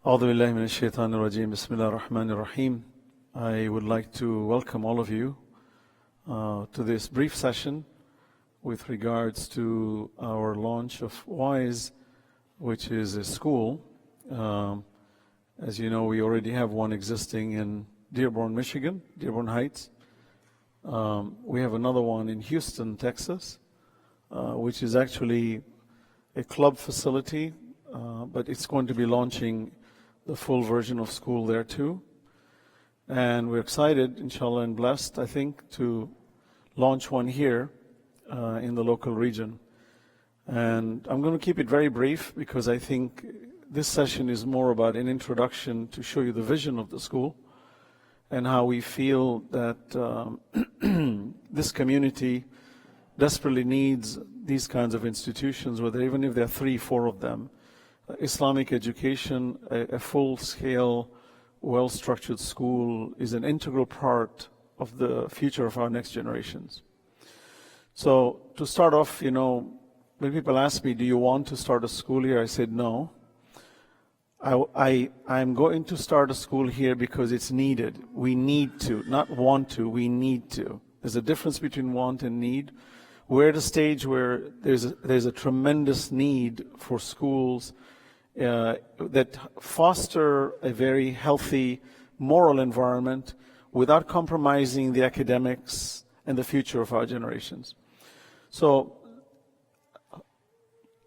أعوذ بالله من الشيطان الرجيم بسم الله الرحمن الرحيم. I would like to welcome all of you to this brief session with regards to our launch of WISE, which is a school. As you know, we already have one existing in Dearborn, Michigan, Dearborn Heights. We have another one in Houston, Texas, which is actually a club facility, but it's going to be launching the full version of school there too. And we're excited, inshallah, and blessed, I think, to launch one here in the local region. And I'm going to keep it very brief because I think this session is more about an introduction to show you the vision of the school and how we feel that this community desperately needs these kinds of institutions, whether even if there are 3, 4 of them. Islamic education, a full-scale, well-structured school is an integral part of the future of our next generations. So to start off, you know, when people ask me, do you want to start a school here? I said no. I'm going to start a school here because it's needed. We need to, not want to, we need to. There's a difference between want and need. We're at a stage where there's a tremendous need for schools that foster a very healthy moral environment without compromising the academics and the future of our generations. So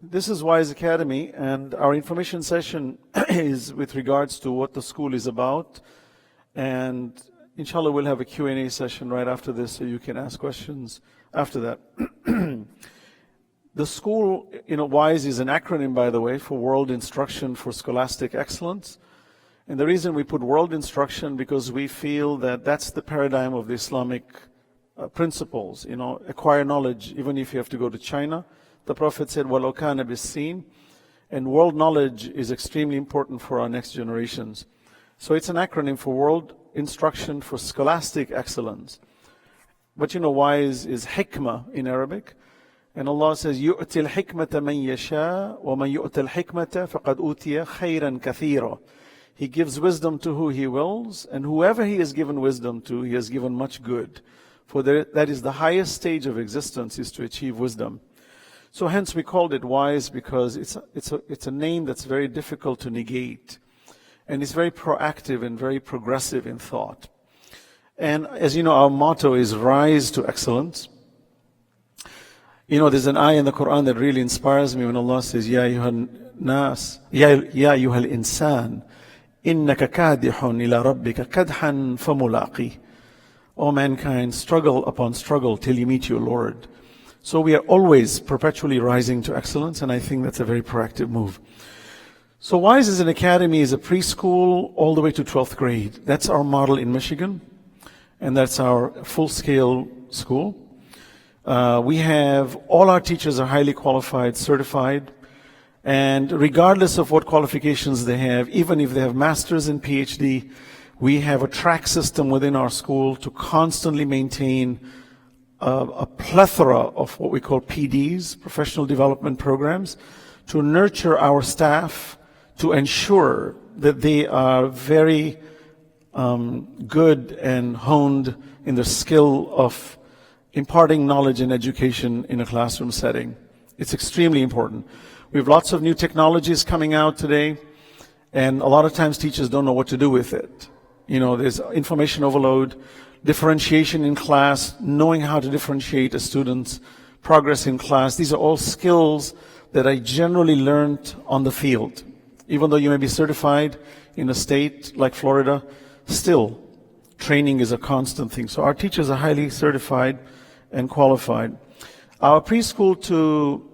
this is WISE Academy, and our information session is with regards to what the school is about. And inshallah, we'll have a Q&A session right after this, so you can ask questions after that. The school, you know, WISE is an acronym, by the way, for World Instruction for Scholastic Excellence. And the reason we put World Instruction, because we feel that that's the paradigm of the Islamic principles. You know, acquire knowledge, even if you have to go to China. The Prophet said, وَلَوْ كَانَ بِالسِّينَ. And world knowledge is extremely important for our next generations. So it's an acronym for World Instruction for Scholastic Excellence. But you know, WISE is hikmah in Arabic. And Allah says, يُؤْتِ الْحِكْمَةَ مَنْ يَشَاءُ وَمَنْ يُؤْتَ الْحِكْمَةَ فَقَدْ أُوتِيَ خَيْرًا كَثِيرًا. He gives wisdom to who He wills, and whoever He has given wisdom to, He has given much good. For that is the highest stage of existence, is to achieve wisdom. So hence we called it WISE, because it's a name that's very difficult to negate. And it's very proactive and very progressive in thought. And as you know, our motto is Rise to Excellence. You know, there's an ayah in the Quran that really inspires me when Allah says, Ya ayyuhal nas, Ya ayyuhal insan, innaka kadihun ila rabbika kadhan famulaqi. O mankind, struggle upon struggle till you meet your Lord. So we are always perpetually rising to excellence, and I think that's a very proactive move. So WISE as an academy is a preschool all the way to 12th grade. That's our model in Michigan, and that's our full-scale school. We have, all our teachers are highly qualified, certified, and regardless of what qualifications they have, even if they have masters and PhD, we have a track system within our school to constantly maintain a plethora of what we call PDs, professional development programs, to nurture our staff, to ensure that they are very good and honed in the skill of imparting knowledge and education in a classroom setting. It's extremely important. We have lots of new technologies coming out today, and a lot of times teachers don't know what to do with it. You know, there's information overload, differentiation in class, knowing how to differentiate a student's progress in class. These are all skills that I generally learned on the field. Even though you may be certified in a state like Florida, still training is a constant thing. So our teachers are highly certified and qualified. Our preschool to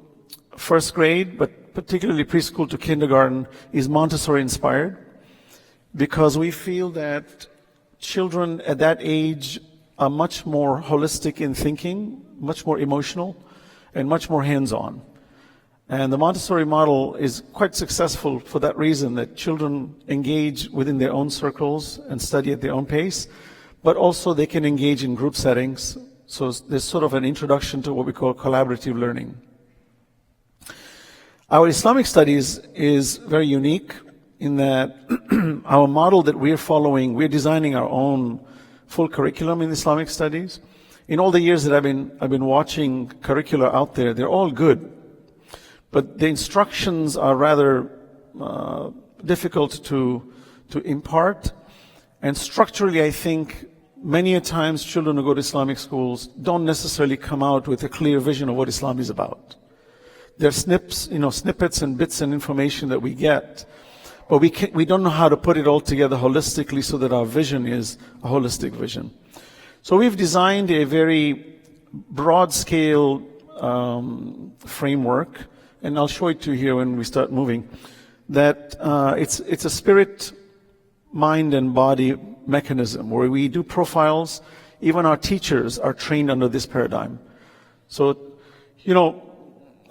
first grade, but particularly preschool to kindergarten, is Montessori inspired, because we feel that children at that age are much more holistic in thinking, much more emotional, and much more hands-on. And the Montessori model is quite successful for that reason, that children engage within their own circles and study at their own pace, but also they can engage in group settings. So there's sort of an introduction to what we call collaborative learning. Our Islamic studies is very unique. in that our model that we're following, we're designing our own full curriculum in Islamic studies. In all the years that I've been watching curricula out there, they're all good, but the instructions are rather difficult to impart. And structurally, I think many a times children who go to Islamic schools don't necessarily come out with a clear vision of what Islam is about. There are snippets and bits and information that we get, but we don't know how to put it all together holistically so that our vision is a holistic vision. So we've designed a very broad-scale framework, and I'll show it to you here when we start moving, that it's a spirit, mind, and body mechanism where we do profiles. Even our teachers are trained under this paradigm. So,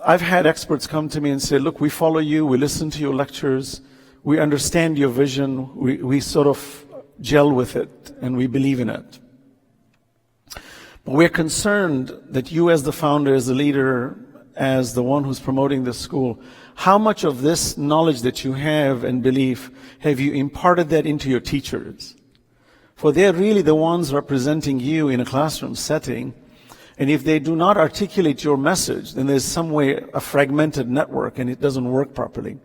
I've had experts come to me and say, look, we follow you, we listen to your lectures, we understand your vision, we sort of gel with it, and we believe in it. But we're concerned that you as the founder, as the leader, as the one who's promoting this school, how much of this knowledge that you have and belief have you imparted that into your teachers? For they're really the ones representing you in a classroom setting. And if they do not articulate your message, then there's some way a fragmented network and it doesn't work properly.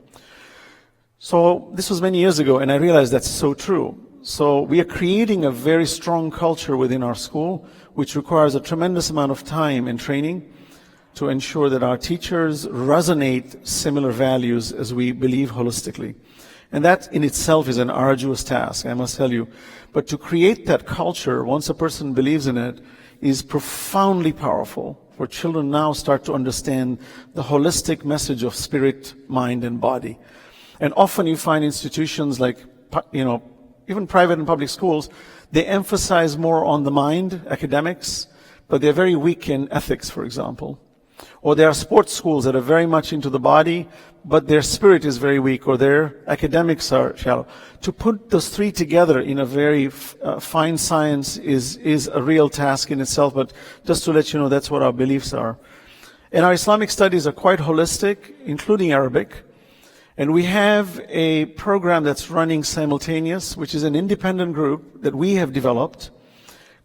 So this was many years ago, and I realized that's so true. So we are creating a very strong culture within our school, which requires a tremendous amount of time and training to ensure that our teachers resonate similar values as we believe holistically. And that in itself is an arduous task, I must tell you. But to create that culture, once a person believes in it, is profoundly powerful, for children now start to understand the holistic message of spirit, mind, and body. And often you find institutions like, even private and public schools, they emphasize more on the mind, academics, but they're very weak in ethics, for example. Or there are sports schools that are very much into the body, but their spirit is very weak, or their academics are shallow. To put those three together in a very fine science is a real task in itself, but just to let you know, that's what our beliefs are. And our Islamic studies are quite holistic, including Arabic. And we have a program that's running simultaneous, which is an independent group that we have developed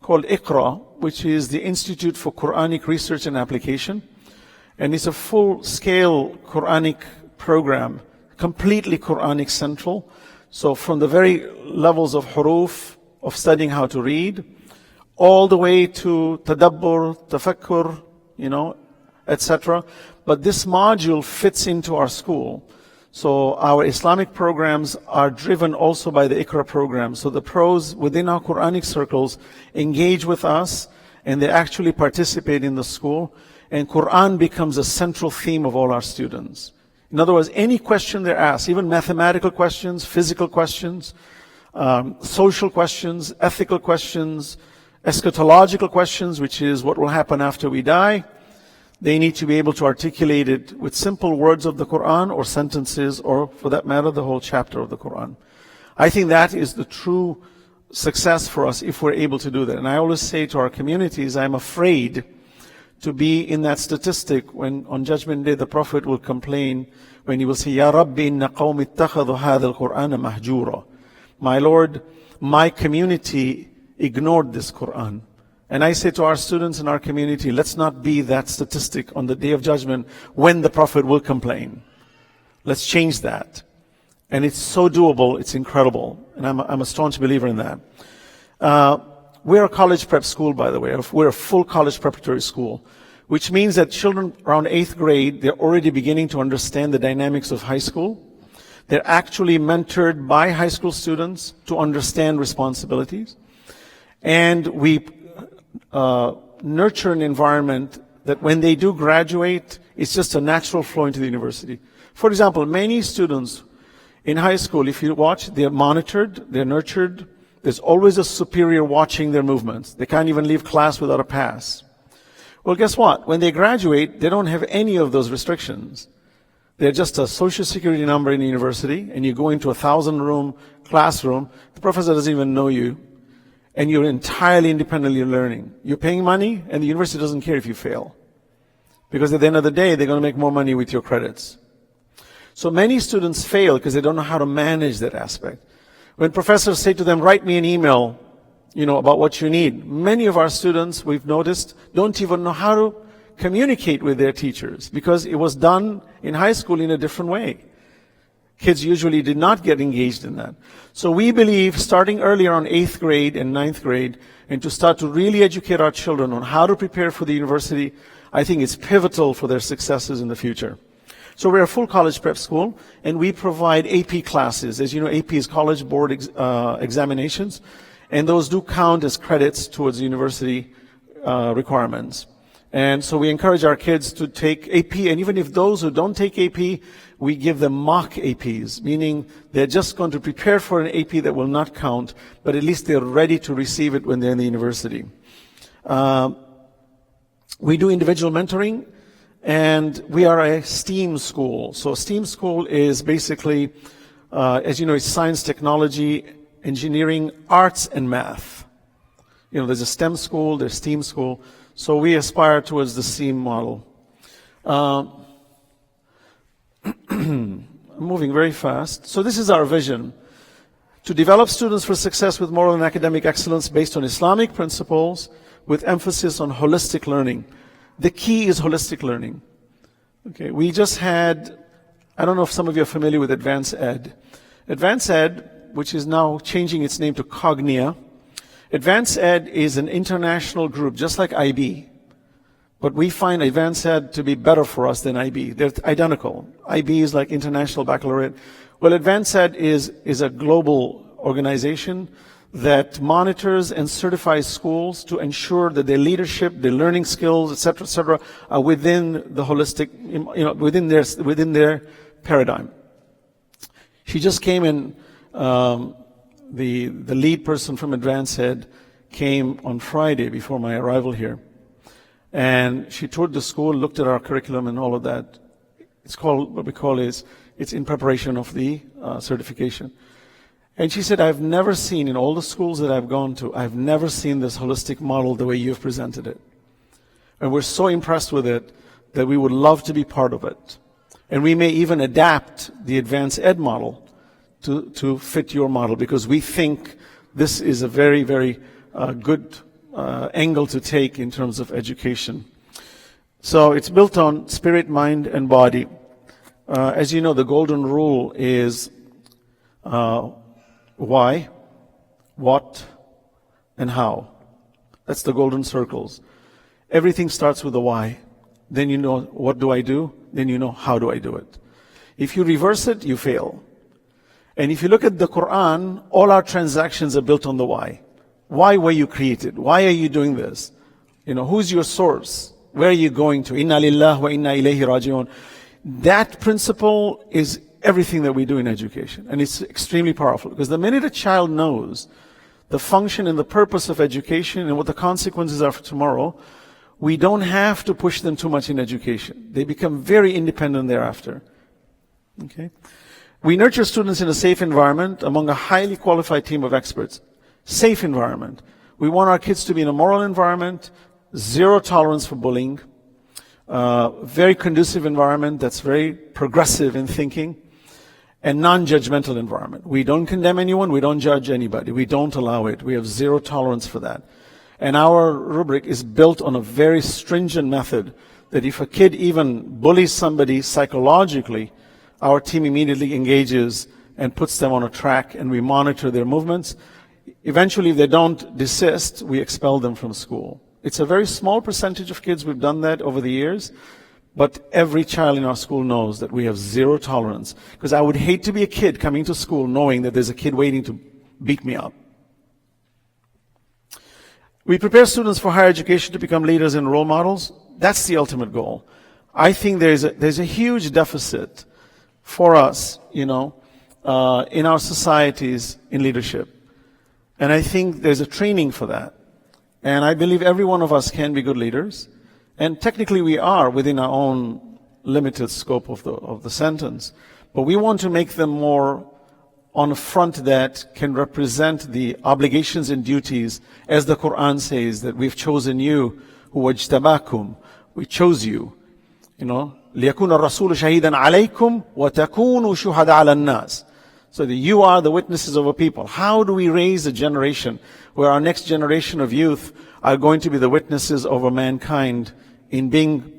called Iqra, which is the Institute for Quranic Research and Application. And it's a full-scale Quranic program, completely Quranic central. So from the very levels of huruf, of studying how to read, all the way to tadabbur, tafakkur, etc. But this module fits into our school. So our Islamic programs are driven also by the Iqra program. So the pros within our Quranic circles engage with us, and they actually participate in the school. And Quran becomes a central theme of all our students. In other words, any question they're asked, even mathematical questions, physical questions, social questions, ethical questions, eschatological questions, which is what will happen after we die, they need to be able to articulate it with simple words of the Quran or sentences, or for that matter, the whole chapter of the Quran. I think that is the true success for us if we're able to do that. And I always say to our communities, I'm afraid to be in that statistic when on Judgment Day the Prophet will complain, when he will say, Ya Rabbi inna qawmi ittakhadhu hadha al-Qur'ana mahjura. My Lord, my community ignored this Quran. And I say to our students in our community, let's not be that statistic on the Day of Judgment when the Prophet will complain. Let's change that. And it's so doable, it's incredible. And I'm a staunch believer in that. We're a college prep school, by the way. We're a full college preparatory school, which means that children around 8th grade, they're already beginning to understand the dynamics of high school. They're actually mentored by high school students to understand responsibilities. And we nurture an environment that when they do graduate, it's just a natural flow into the university. For example, many students in high school, if you watch, they're monitored, they're nurtured. There's always a superior watching their movements. They can't even leave class without a pass. Well, guess what? When they graduate, they don't have any of those restrictions. They're just a social security number in the university, and you go into a 1,000-room classroom. The professor doesn't even know you, and you're entirely independently learning. You're paying money, and the university doesn't care if you fail, because at the end of the day, they're going to make more money with your credits. So many students fail because they don't know how to manage that aspect. When professors say to them, write me an email, about what you need, many of our students, we've noticed, don't even know how to communicate with their teachers because it was done in high school in a different way. Kids usually did not get engaged in that. So we believe starting earlier on 8th grade and 9th grade and to start to really educate our children on how to prepare for the university, I think it's pivotal for their successes in the future. So we're a full college prep school, and we provide AP classes. As you know, AP is college board examinations, and those do count as credits towards university requirements. And so we encourage our kids to take AP, and even if those who don't take AP, we give them mock APs, meaning they're just going to prepare for an AP that will not count, but at least they're ready to receive it when they're in the university. We do individual mentoring, and we are a STEAM school. So STEAM school is basically, as you know, it's science, technology, engineering, arts, and math. There's a STEM school, there's STEAM school. So we aspire towards the STEAM model. I'm moving very fast. So this is our vision: to develop students for success with moral and academic excellence based on Islamic principles with emphasis on holistic learning. The key is holistic learning. Okay, we just had, I don't know if some of you are familiar with Advanced Ed. Advanced Ed, which is now changing its name to Cognia. Advanced Ed is an international group, just like IB. But we find Advanced Ed to be better for us than IB. They're identical. IB is like International Baccalaureate. Well, Advanced Ed is a global organization that monitors and certifies schools to ensure that their leadership, their learning skills, et cetera, are within the holistic, within their paradigm. She just came in, the lead person from Advanced Ed came on Friday before my arrival here. And she toured the school, looked at our curriculum and all of that. It's called, what we call is, it's in preparation of the certification. And she said, I've never seen, in all the schools that I've gone to, I've never seen this holistic model the way you've presented it. And we're so impressed with it that we would love to be part of it. And we may even adapt the Advanced Ed model to fit your model, because we think this is a very, very good angle to take in terms of education. So it's built on spirit, mind, and body. As you know, the golden rule is why, what, and how. That's the golden circles. Everything starts with the why. Then you know, what do I do? Then you know, how do I do it? If you reverse it, you fail. And if you look at the Quran, all our transactions are built on the why. Why were you created? Why are you doing this? Who's your source? Where are you going to? Inna lillah wa inna ilayhi raji'un. That principle is everything that we do in education. And it's extremely powerful, because the minute a child knows the function and the purpose of education and what the consequences are for tomorrow, we don't have to push them too much in education. They become very independent thereafter. Okay? We nurture students in a safe environment among a highly qualified team of experts. Safe environment. We want our kids to be in a moral environment, zero tolerance for bullying, very conducive environment that's very progressive in thinking, and non-judgmental environment. We don't condemn anyone, we don't judge anybody, we don't allow it. We have zero tolerance for that. And our rubric is built on a very stringent method that if a kid even bullies somebody psychologically, our team immediately engages and puts them on a track, and we monitor their movements. Eventually, if they don't desist, we expel them from school. It's a very small percentage of kids. We've done that over the years. But every child in our school knows that we have zero tolerance. Because I would hate to be a kid coming to school knowing that there's a kid waiting to beat me up. We prepare students for higher education to become leaders and role models. That's the ultimate goal. I think there's a huge deficit for us, in our societies in leadership. And I think there's a training for that. And I believe every one of us can be good leaders. And technically we are within our own limited scope of the sentence. But we want to make them more on a front that can represent the obligations and duties, as the Quran says, that we've chosen you, wajtabakum, we chose you. لِيَكُونَ الرَّسُولُ شَهِيدًا عَلَيْكُمْ وَتَكُونُوا شُهَدَاءَ عَلَى النَّاسِ. So that you are the witnesses of a people. How do we raise a generation where our next generation of youth are going to be the witnesses over mankind in being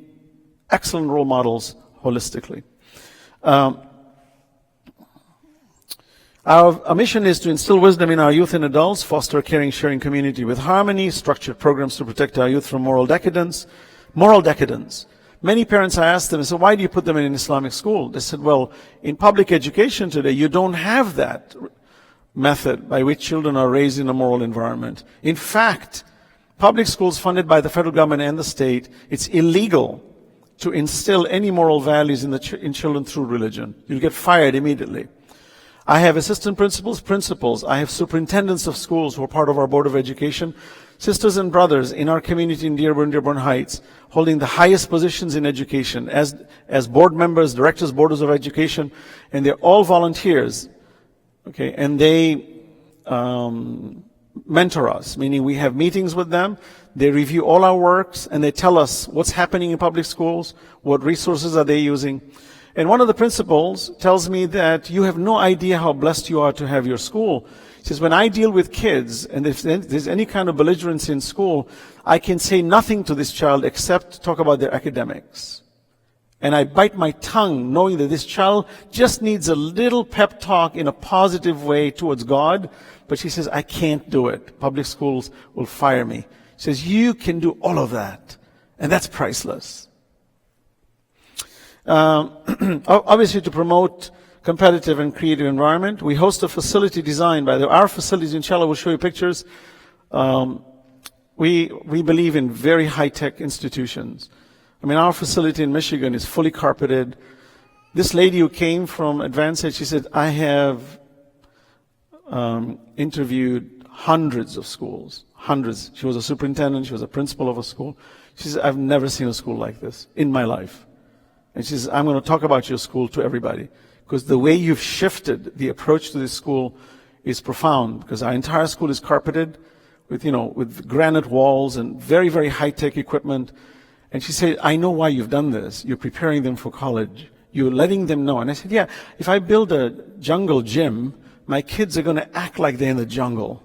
excellent role models holistically? Our mission is to instill wisdom in our youth and adults, foster a caring, sharing community with harmony, structured programs to protect our youth from moral decadence. Moral decadence. Many parents, I asked them, I said, why do you put them in an Islamic school? They said, well, in public education today, you don't have that method by which children are raised in a moral environment. In fact, public schools funded by the federal government and the state, it's illegal to instill any moral values in children through religion. You'll get fired immediately. I have assistant principals. I have superintendents of schools who are part of our Board of Education, sisters and brothers in our community in Dearborn Heights, holding the highest positions in education as board members, directors, boards of education, and they're all volunteers. Okay, and they mentor us, meaning we have meetings with them. They review all our works and they tell us what's happening in public schools, what resources are they using. And one of the principals tells me that you have no idea how blessed you are to have your school. He says, when I deal with kids, and if there's any kind of belligerence in school, I can say nothing to this child except talk about their academics. And I bite my tongue knowing that this child just needs a little pep talk in a positive way towards God. But she says, I can't do it. Public schools will fire me. She says, you can do all of that. And that's priceless. Obviously, to promote competitive and creative environment, we host a facility designed by our facilities. Inshallah, we'll show you pictures. We believe in very high-tech institutions. I mean, our facility in Michigan is fully carpeted. This lady who came from Advanced Ed, she said, I have interviewed hundreds of schools, hundreds. She was a superintendent, she was a principal of a school. She said, I've never seen a school like this in my life. And she says, I'm going to talk about your school to everybody. Because the way you've shifted the approach to this school is profound. Because our entire school is carpeted with granite walls and very, very high-tech equipment. And she said, I know why you've done this. You're preparing them for college. You're letting them know. And I said, yeah, if I build a jungle gym, my kids are going to act like they're in the jungle.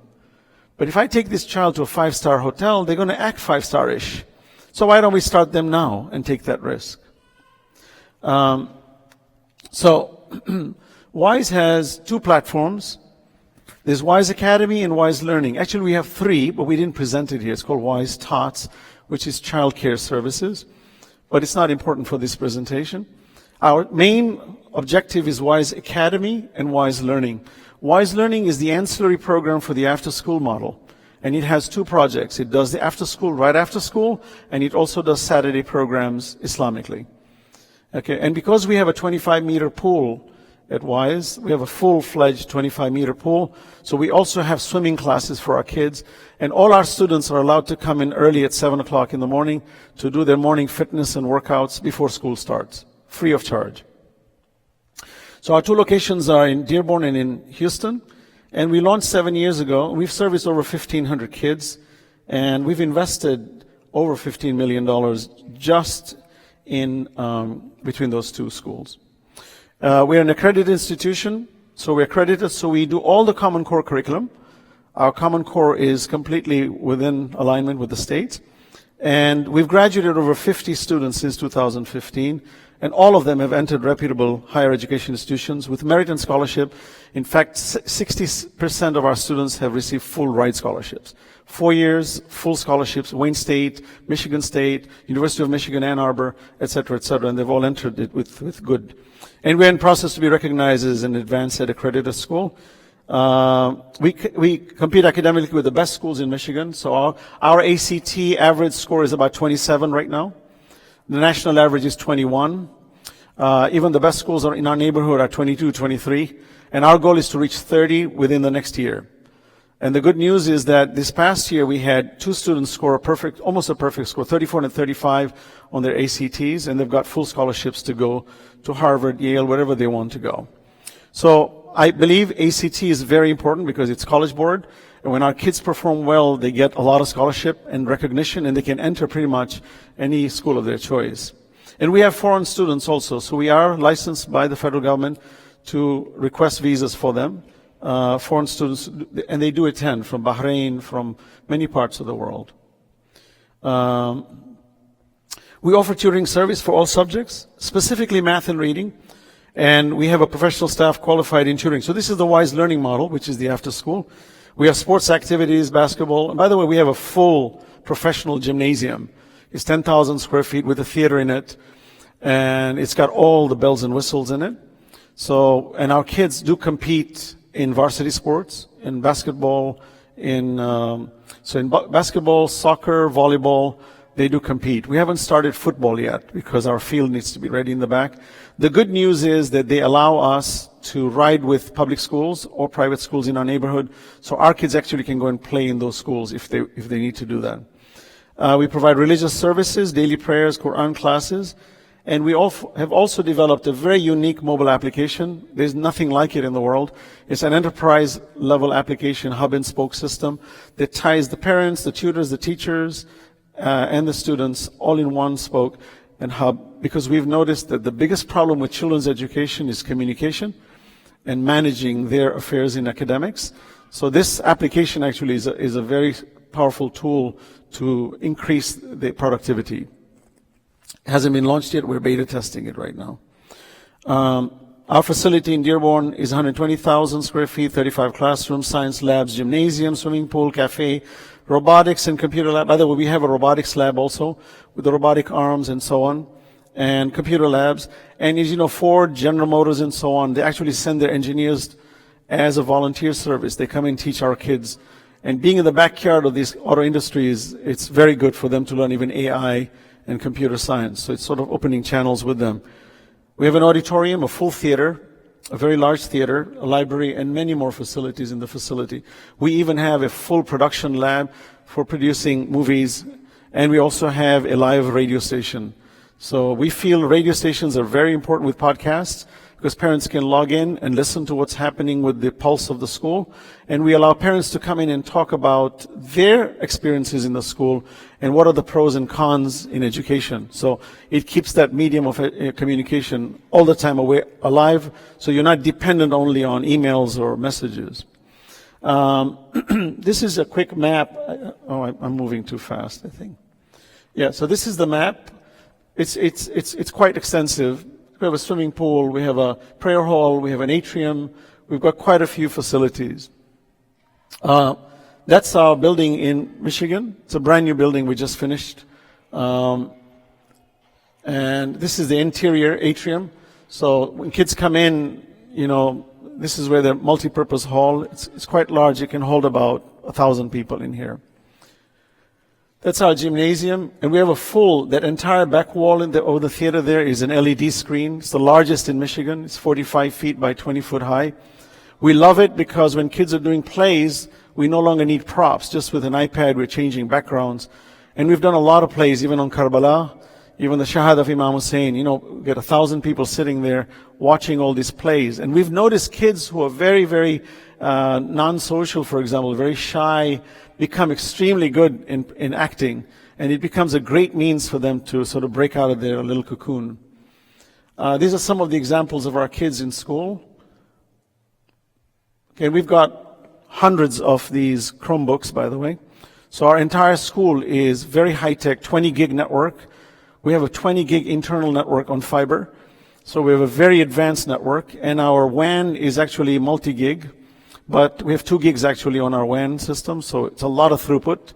But if I take this child to a 5-star hotel, they're going to act 5-star-ish. So why don't we start them now and take that risk? WISE has 2 platforms. There's WISE Academy and WISE Learning. Actually, we have 3, but we didn't present it here. It's called WISE Tots, which is child care services. But it's not important for this presentation. Our main objective is WISE Academy and WISE Learning. WISE Learning is the ancillary program for the after-school model. And it has 2 projects. It does the after-school, right after school, and it also does Saturday programs Islamically. Okay, and because we have a 25-meter pool at WISE, we have a full-fledged 25-meter pool, so we also have swimming classes for our kids, and all our students are allowed to come in early at 7 o'clock in the morning to do their morning fitness and workouts before school starts, free of charge. So our 2 locations are in Dearborn and in Houston, and we launched 7 years ago. We've serviced over 1,500 kids, and we've invested over $15 million just in between those 2 schools. We're an accredited institution, so we're accredited, so we do all the Common Core curriculum. Our Common Core is completely within alignment with the state. And we've graduated over 50 students since 2015, and all of them have entered reputable higher education institutions with merit and scholarship. In fact, 60% of our students have received full ride scholarships. 4 years, full scholarships, Wayne State, Michigan State, University of Michigan, Ann Arbor, et cetera, and they've all entered it with good. And we're in process to be recognized as an advanced ed accredited school. We compete academically with the best schools in Michigan, so our ACT average score is about 27 right now. The national average is 21. Even the best schools in our neighborhood are 22, 23, and our goal is to reach 30 within the next year. And the good news is that this past year we had 2 students score almost a perfect score, 34 and 35 on their ACTs, and they've got full scholarships to go to Harvard, Yale, wherever they want to go. So I believe ACT is very important because it's College Board, and when our kids perform well, they get a lot of scholarship and recognition, and they can enter pretty much any school of their choice. And we have foreign students also, so we are licensed by the federal government to request visas for them, foreign students, and they do attend from Bahrain, from many parts of the world. We offer tutoring service for all subjects, specifically math and reading, and we have a professional staff qualified in tutoring. So this is the WISE learning model, which is the after school. We have sports activities, basketball, and by the way, we have a full professional gymnasium. It's 10,000 square feet with a theater in it, and it's got all the bells and whistles in it. So, and our kids do compete in varsity sports, in basketball, in basketball, soccer, volleyball, they do compete. We haven't started football yet because our field needs to be ready in the back. The good news is that they allow us to ride with public schools or private schools in our neighborhood, so our kids actually can go and play in those schools if they need to do that. We provide religious services, daily prayers, Quran classes, and we have also developed a very unique mobile application. There's nothing like it in the world. It's an enterprise-level application, hub-and-spoke system that ties the parents, the tutors, the teachers, and the students all in one spoke and hub, because we've noticed that the biggest problem with children's education is communication and managing their affairs in academics. So this application actually is a very powerful tool to increase the productivity. It hasn't been launched yet. We're beta testing it right now. Our facility in Dearborn is 120,000 square feet, 35 classrooms, science labs, gymnasium, swimming pool, cafe, robotics and computer lab. By the way, we have a robotics lab also with the robotic arms and so on, and computer labs. And as you know, Ford, General Motors and so on, they actually send their engineers as a volunteer service. They come and teach our kids. And being in the backyard of these auto industries, it's very good for them to learn even AI and computer science. So it's sort of opening channels with them. We have an auditorium, a full theater, a very large theater, a library, and many more facilities in the facility. We even have a full production lab for producing movies, and we also have a live radio station. So we feel radio stations are very important with podcasts because parents can log in and listen to what's happening with the pulse of the school. And we allow parents to come in and talk about their experiences in the school and what are the pros and cons in education. So it keeps that medium of communication all the time alive, so you're not dependent only on emails or messages. This is a quick map. I'm moving too fast, I think. Yeah, so this is the map. It's quite extensive. We have a swimming pool, we have a prayer hall, we have an atrium, we've got quite a few facilities. That's our building in Michigan. It's a brand new building we just finished. And this is the interior atrium. So when kids come in, you know, this is where the multi-purpose hall, it's quite large. It can hold about 1,000 people in here. That's our gymnasium, and we have that entire back wall over the theater there is an LED screen. It's the largest in Michigan. It's 45 feet by 20 foot high. We love it because when kids are doing plays, we no longer need props. Just with an iPad, we're changing backgrounds. And we've done a lot of plays, even on Karbala, even the Shahada of Imam Hussein. You know, we get 1,000 people sitting there watching all these plays. And we've noticed kids who are very, very non-social, for example, very shy, become extremely good in acting, and it becomes a great means for them to sort of break out of their little cocoon. These are some of the examples of our kids in school. Okay, we've got hundreds of these Chromebooks, by the way. So our entire school is very high-tech, 20 gig network. We have a 20 gig internal network on fiber. So we have a very advanced network, and our WAN is actually multi-gig. But we have 2 gigs actually on our WAN system, so it's a lot of throughput.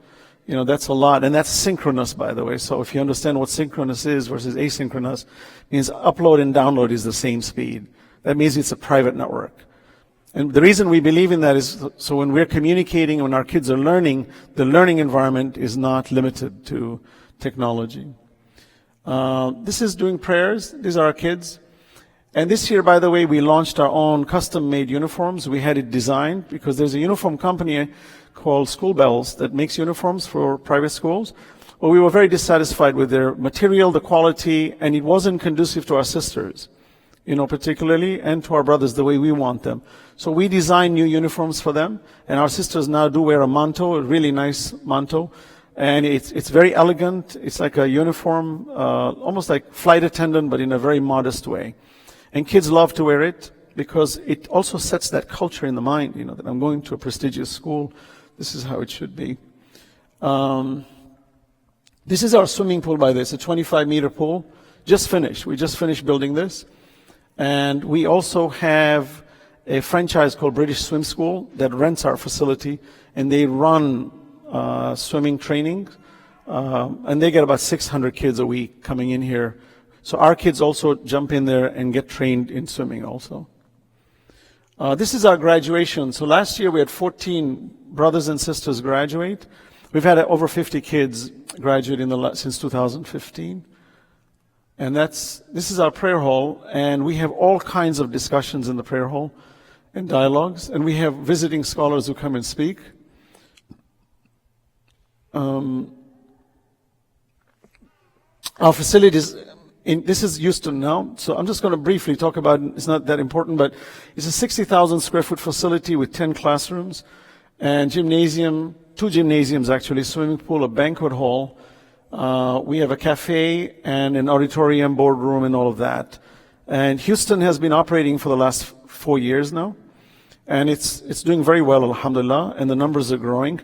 You know, that's a lot, and that's synchronous, by the way. So if you understand what synchronous is versus asynchronous, it means upload and download is the same speed. That means it's a private network. And the reason we believe in that is so when we're communicating, when our kids are learning, the learning environment is not limited to technology. This is doing prayers. These are our kids. And this year, by the way, we launched our own custom-made uniforms. We had it designed because there's a uniform company called School Bells that makes uniforms for private schools. Well, we were very dissatisfied with their material, the quality, and it wasn't conducive to our sisters, you know, particularly, and to our brothers the way we want them. So we designed new uniforms for them, and our sisters now do wear a manto, a really nice manto. And it's very elegant. It's like a uniform, almost like flight attendant, but in a very modest way. And kids love to wear it because it also sets that culture in the mind, that I'm going to a prestigious school. This is how it should be. This is our swimming pool, by this, a 25-meter pool. Just finished. We just finished building this. And we also have a franchise called British Swim School that rents our facility, and they run swimming training. And they get about 600 kids a week coming in here. So our kids also jump in there and get trained in swimming also. This is our graduation. So last year we had 14 brothers and sisters graduate. We've had over 50 kids graduate since 2015. And this is our prayer hall, and we have all kinds of discussions in the prayer hall and dialogues, and we have visiting scholars who come and speak. Our facilities, this is Houston now, so I'm just going to briefly talk about it. It's not that important, but it's a 60,000 square foot facility with 10 classrooms and gymnasium, 2 gymnasiums actually, swimming pool, a banquet hall. We have a cafe and an auditorium, boardroom, and all of that. And Houston has been operating for the last 4 years now. And it's doing very well, alhamdulillah, and the numbers are growing.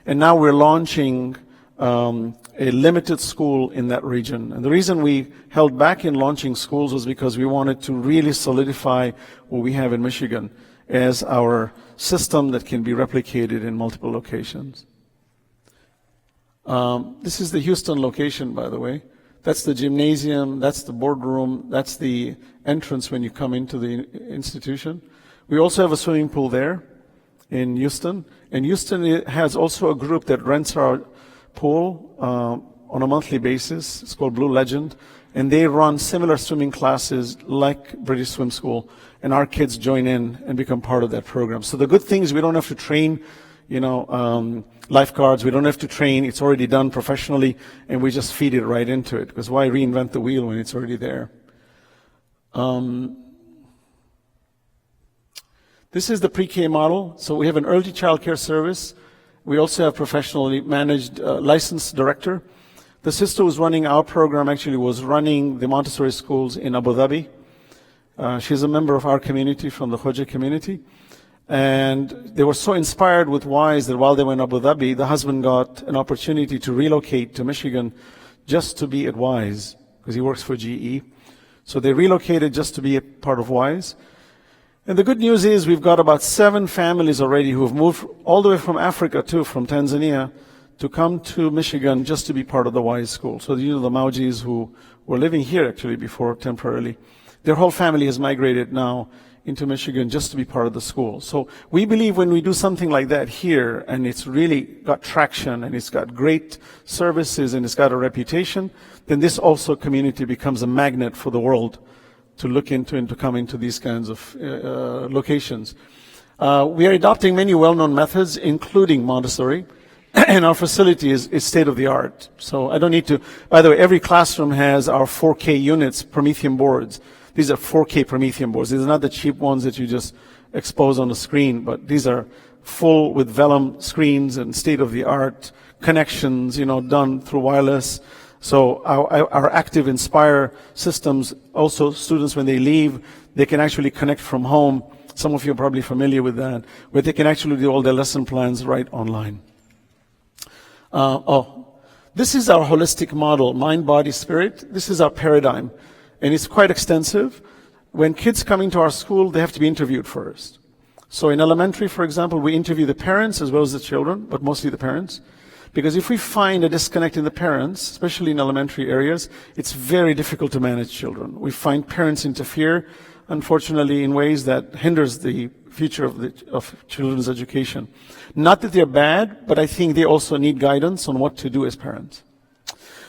And now we're launching a limited school in that region. And the reason we held back in launching schools was because we wanted to really solidify what we have in Michigan as our system that can be replicated in multiple locations. This is the Houston location, by the way. That's the gymnasium, that's the boardroom, that's the entrance when you come into the institution. We also have a swimming pool there in Houston. And Houston has also a group that rents our pool on a monthly basis. It's called Blue Legend. And they run similar swimming classes like British Swim School. And our kids join in and become part of that program. So the good thing is we don't have to train lifeguards. We don't have to train. It's already done professionally, and we just feed it right into it. Because why reinvent the wheel when it's already there? This is the pre-K model. So we have an early child care service. We also have professionally managed licensed director. The sister who's running our program actually was running the Montessori schools in Abu Dhabi. She's a member of our community from the Khoja community. And they were so inspired with WISE that while they were in Abu Dhabi, the husband got an opportunity to relocate to Michigan just to be at WISE, because he works for GE. So they relocated just to be a part of WISE. And the good news is we've got about 7 families already who have moved all the way from Africa too, from Tanzania, to come to Michigan just to be part of the WISE school. So the Maujis who were living here actually before temporarily, their whole family has migrated now into Michigan just to be part of the school. So we believe when we do something like that here, and it's really got traction, and it's got great services, and it's got a reputation, then this also community becomes a magnet for the world to look into and to come into these kinds of locations. We are adopting many well-known methods, including Montessori, and our facility is state-of-the-art. So I don't need to, by the way, every classroom has our 4K units, Promethean Boards. These are 4K Promethean boards. These are not the cheap ones that you just expose on the screen, but these are full with vellum screens and state-of-the-art connections, done through wireless. So our active Inspire systems, also students when they leave, they can actually connect from home. Some of you are probably familiar with that, where they can actually do all their lesson plans right online. This is our holistic model, mind, body, spirit. This is our paradigm. And it's quite extensive. When kids come into our school, they have to be interviewed first. So in elementary, for example, we interview the parents as well as the children, but mostly the parents. Because if we find a disconnect in the parents, especially in elementary areas, it's very difficult to manage children. We find parents interfere, unfortunately, in ways that hinders the future of children's education. Not that they're bad, but I think they also need guidance on what to do as parents.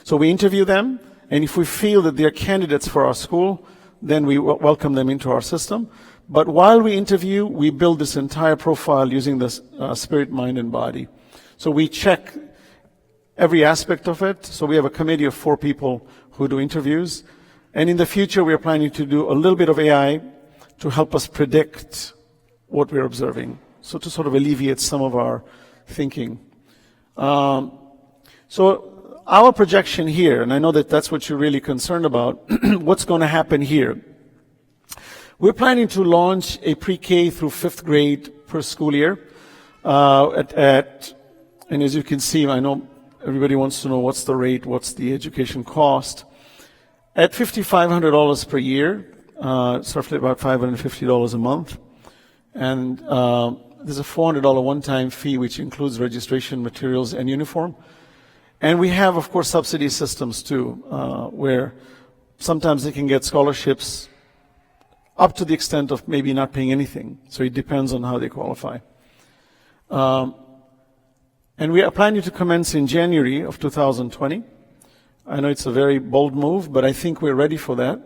So we interview them. And if we feel that they're candidates for our school, then we welcome them into our system. But while we interview, we build this entire profile using this spirit, mind, and body. So we check every aspect of it. So we have a committee of 4 people who do interviews. And in the future, we are planning to do a little bit of AI to help us predict what we're observing. So to sort of alleviate some of our thinking. So our projection here, and I know that that's what you're really concerned about, what's going to happen here? We're planning to launch a pre-K through 5th grade per school year. And as you can see, I know everybody wants to know what's the rate, what's the education cost. At $5,500 per year, it's roughly about $550 a month. And there's a $400 one-time fee, which includes registration, materials, and uniform. And we have, of course, subsidy systems too, where sometimes they can get scholarships up to the extent of maybe not paying anything. So it depends on how they qualify. And we are planning to commence in January of 2020. I know it's a very bold move, but I think we're ready for that.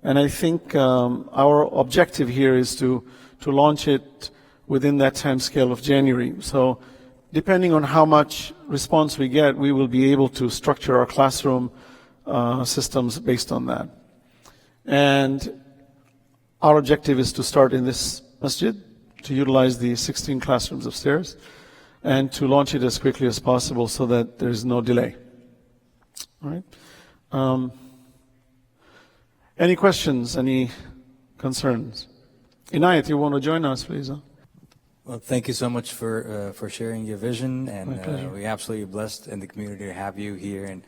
And I think our objective here is to launch it within that time scale of January. So depending on how much response we get, we will be able to structure our classroom systems based on that. And our objective is to start in this masjid, to utilize the 16 classrooms upstairs, and to launch it as quickly as possible so that there's no delay. All right. Any questions? Any concerns? Inayat, you want to join us, please? Huh? Well, thank you so much for sharing your vision, and we're absolutely blessed in the community to have you here and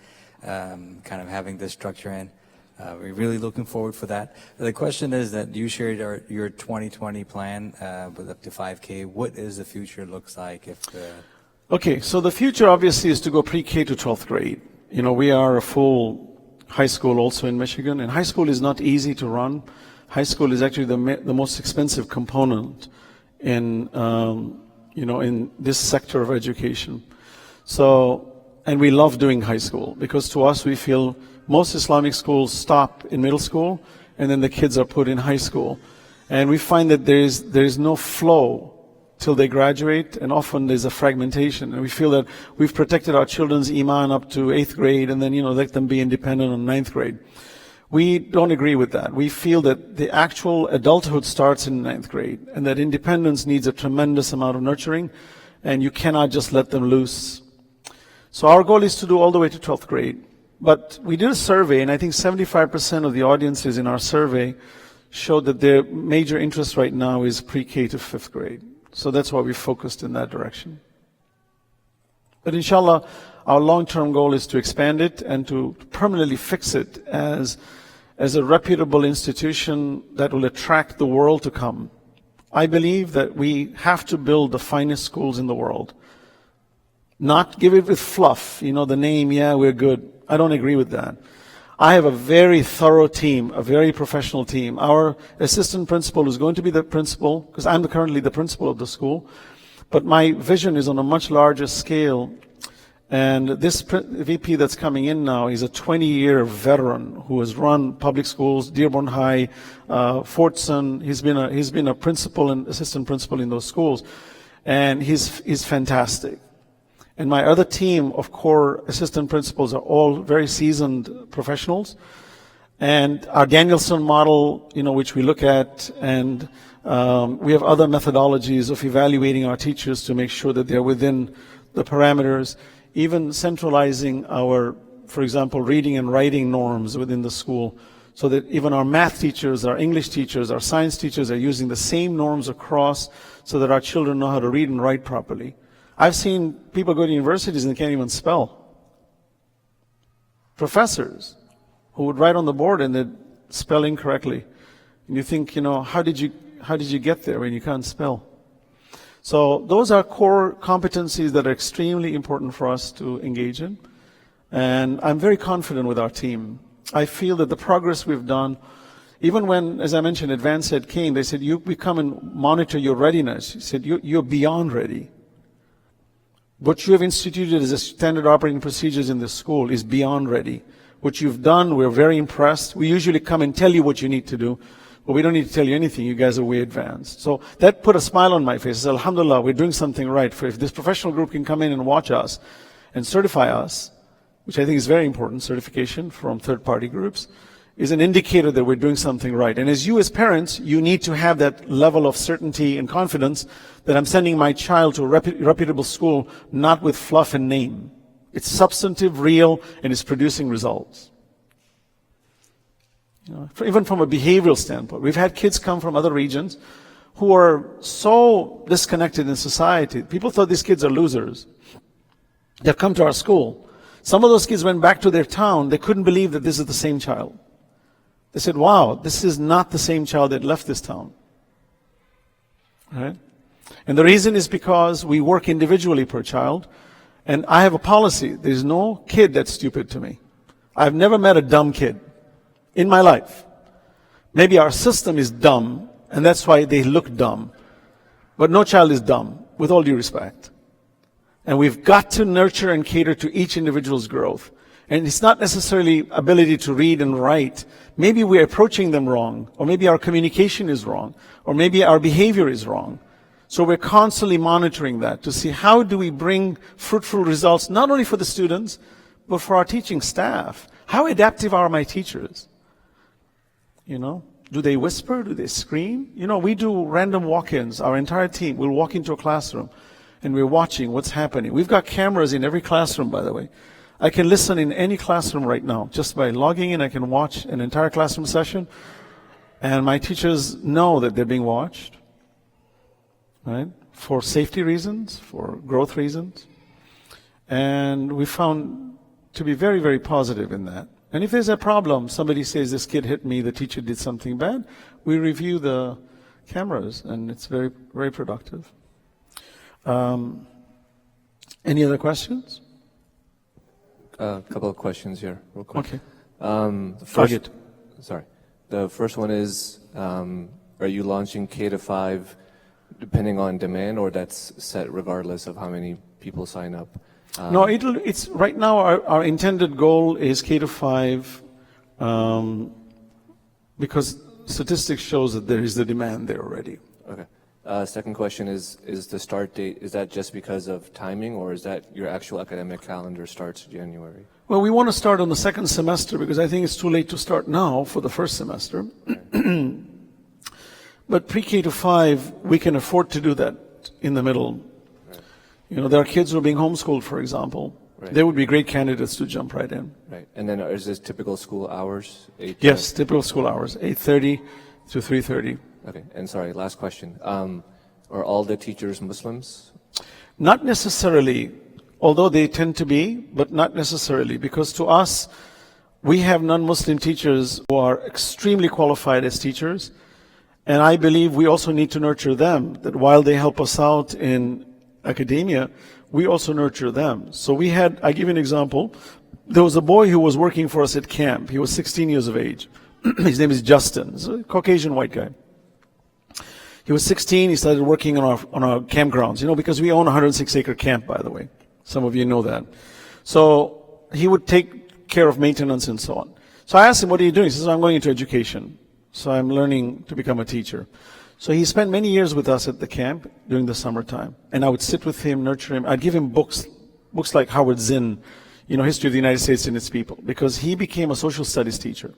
kind of having this structure in. We're really looking forward for that. The question is that you shared your 2020 plan with up to 5K. What is the future looks like if? Okay, so the future obviously is to go pre-K to 12th grade. You know, we are a full high school also in Michigan, and high school is not easy to run. High school is actually the most expensive component in in this sector of education. So, and we love doing high school because to us we feel most Islamic schools stop in middle school and then the kids are put in high school. And we find that there is no flow till they graduate, and often there's a fragmentation. And we feel that we've protected our children's iman up to 8th grade and then, let them be independent on 9th grade. We don't agree with that. We feel that the actual adulthood starts in 9th grade and that independence needs a tremendous amount of nurturing and you cannot just let them loose. So our goal is to do all the way to 12th grade. But we did a survey, and I think 75% of the audiences in our survey showed that their major interest right now is pre-K to 5th grade. So that's why we focused in that direction. But inshallah, our long-term goal is to expand it and to permanently fix it as a reputable institution that will attract the world to come. I believe that we have to build the finest schools in the world. Not give it with fluff, the name, yeah, we're good. I don't agree with that. I have a very thorough team, a very professional team. Our assistant principal is going to be the principal, because I'm currently the principal of the school, but my vision is on a much larger scale. And this VP that's coming in now, he's a 20-year veteran who has run public schools, Dearborn High, Fortson. He's been a principal and assistant principal in those schools, and he's fantastic. And my other team of core assistant principals are all very seasoned professionals. And our Danielson model, which we look at, and we have other methodologies of evaluating our teachers to make sure that they're within the parameters, even centralizing our, for example, reading and writing norms within the school, so that even our math teachers, our English teachers, our science teachers are using the same norms across so that our children know how to read and write properly. I've seen people go to universities and they can't even spell. Professors who would write on the board and they'd spell incorrectly. And you think, how did you get there when you can't spell? So those are core competencies that are extremely important for us to engage in. And I'm very confident with our team. I feel that the progress we've done, even when, as I mentioned, Advanced Ed came, they said, we come and monitor your readiness. He said, you're beyond ready. What you have instituted as a standard operating procedures in this school is beyond ready. What you've done, we're very impressed. We usually come and tell you what you need to do, but we don't need to tell you anything. You guys are way advanced. So that put a smile on my face. I said, Alhamdulillah, we're doing something right. If this professional group can come in and watch us and certify us, which I think is very important, certification from third-party groups, is an indicator that we're doing something right. And as parents, you need to have that level of certainty and confidence that I'm sending my child to a reputable school, not with fluff and name. It's substantive, real, and it's producing results. Even from a behavioral standpoint, we've had kids come from other regions who are so disconnected in society. People thought these kids are losers. They've come to our school. Some of those kids went back to their town. They couldn't believe that this is the same child. They said, wow, this is not the same child that left this town. Right? And the reason is because we work individually per child. And I have a policy. There's no kid that's stupid to me. I've never met a dumb kid in my life. Maybe our system is dumb, and that's why they look dumb. But no child is dumb, with all due respect. And we've got to nurture and cater to each individual's growth. And it's not necessarily ability to read and write. Maybe we're approaching them wrong, or maybe our communication is wrong, or maybe our behavior is wrong. So we're constantly monitoring that to see how do we bring fruitful results, not only for the students, but for our teaching staff. How adaptive are my teachers? Do they whisper? Do they scream? We do random walk-ins. Our entire team will walk into a classroom and we're watching what's happening. We've got cameras in every classroom, by the way. I can listen in any classroom right now. Just by logging in, I can watch an entire classroom session. And my teachers know that they're being watched, right? For safety reasons, for growth reasons. And we found to be very, very positive in that. And if there's a problem, somebody says this kid hit me, the teacher did something bad, we review the cameras, and it's very, very productive. Any other questions? A couple of questions here, real quick. Okay. The first one is, are you launching K-5 depending on demand, or that's set regardless of how many people sign up? No, it's right now our intended goal is K-5 because statistics shows that there is the demand there already. Okay. Second question is the start date, is that just because of timing, or is that your actual academic calendar starts January? Well, we want to start on the second semester because I think it's too late to start now for the first semester. Right. But pre-K to 5, we can afford to do that in the middle. Right. There are kids who are being homeschooled, for example. Right. They would be great candidates to jump right in. Right. And then is this typical school hours? Yes, typical school hours, 8:30 to 3:30. Okay. And sorry, last question. Are all the teachers Muslims? Not necessarily, although they tend to be, but not necessarily, because to us, we have non-Muslim teachers who are extremely qualified as teachers. And I believe we also need to nurture them, that while they help us out in academia, we also nurture them. So I give you an example. There was a boy who was working for us at camp. He was 16 years of age. His name is Justin. He's a Caucasian white guy. He was 16. He started working on our campgrounds, because we own a 106-acre camp, by the way. Some of you know that. So he would take care of maintenance and so on. So I asked him, what are you doing? He says, I'm going into education. So I'm learning to become a teacher. So he spent many years with us at the camp during the summertime. And I would sit with him, nurture him. I'd give him books like Howard Zinn, History of the United States and its People, because he became a social studies teacher.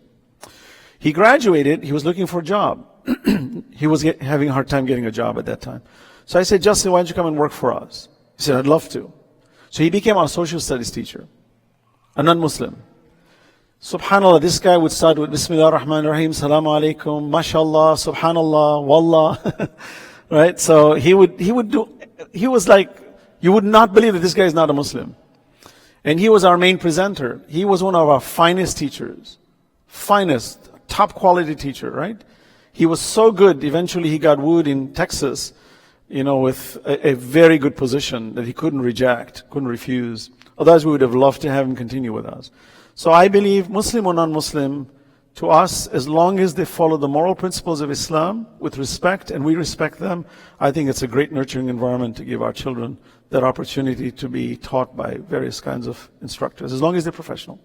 He graduated. He was looking for a job. He was having a hard time getting a job at that time. So I said, Justin, why don't you come and work for us? He said, I'd love to. So he became our social studies teacher, a non-Muslim. Subhanallah, this guy would start with Bismillah ar-Rahman ar-Rahim, Salamu Alaikum, MashaAllah, Subhanallah, Wallah. Right? So he was like, you would not believe that this guy is not a Muslim. And he was our main presenter. He was one of our finest teachers. Finest, top quality teacher, right? He was so good, eventually he got wooed in Texas, with a very good position that he couldn't reject, couldn't refuse. Otherwise we would have loved to have him continue with us. So I believe, Muslim or non-Muslim, to us, as long as they follow the moral principles of Islam with respect, and we respect them, I think it's a great nurturing environment to give our children that opportunity to be taught by various kinds of instructors, as long as they're professional.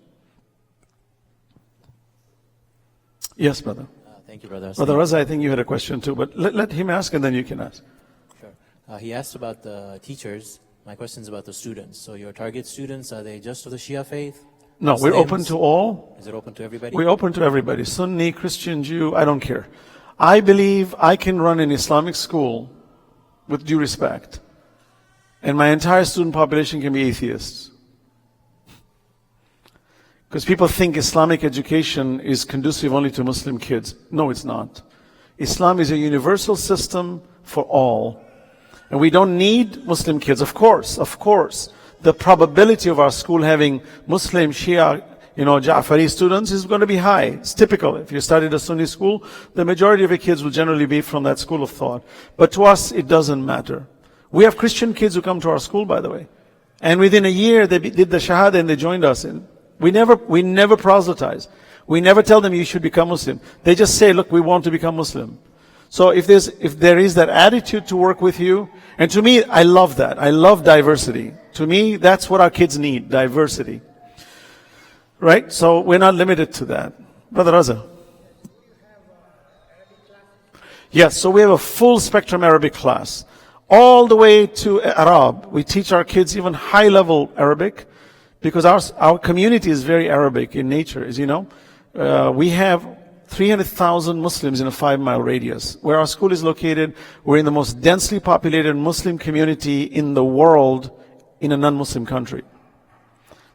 Yes, brother. Thank you, brother. Brother Raza, I think you had a question too, but let him ask and then you can ask. Sure. He asked about the teachers. My question is about the students. So your target students, are they just of the Shia faith? No, we're open to all. Is it open to everybody? We're open to everybody. Sunni, Christian, Jew, I don't care. I believe I can run an Islamic school with due respect, and my entire student population can be atheists. Because people think Islamic education is conducive only to Muslim kids. No, it's not. Islam is a universal system for all. And we don't need Muslim kids, of course. The probability of our school having Muslim, Shia, Ja'fari students is going to be high. It's typical. If you studied a Sunni school, the majority of your kids will generally be from that school of thought. But to us, it doesn't matter. We have Christian kids who come to our school, by the way. And within a year, they did the Shahada and they joined us. We never proselytize. We never tell them you should become Muslim. They just say, look, we want to become Muslim. So if there is that attitude to work with you, and to me, I love that. I love diversity. To me, that's what our kids need, diversity. Right? So we're not limited to that. Brother Raza. Yes, so we have a full spectrum Arabic class. All the way to Arab. We teach our kids even high level Arabic because our community is very Arabic in nature, as you know. We have 300,000 Muslims in a 5-mile radius. Where our school is located, we're in the most densely populated Muslim community in the world in a non-Muslim country.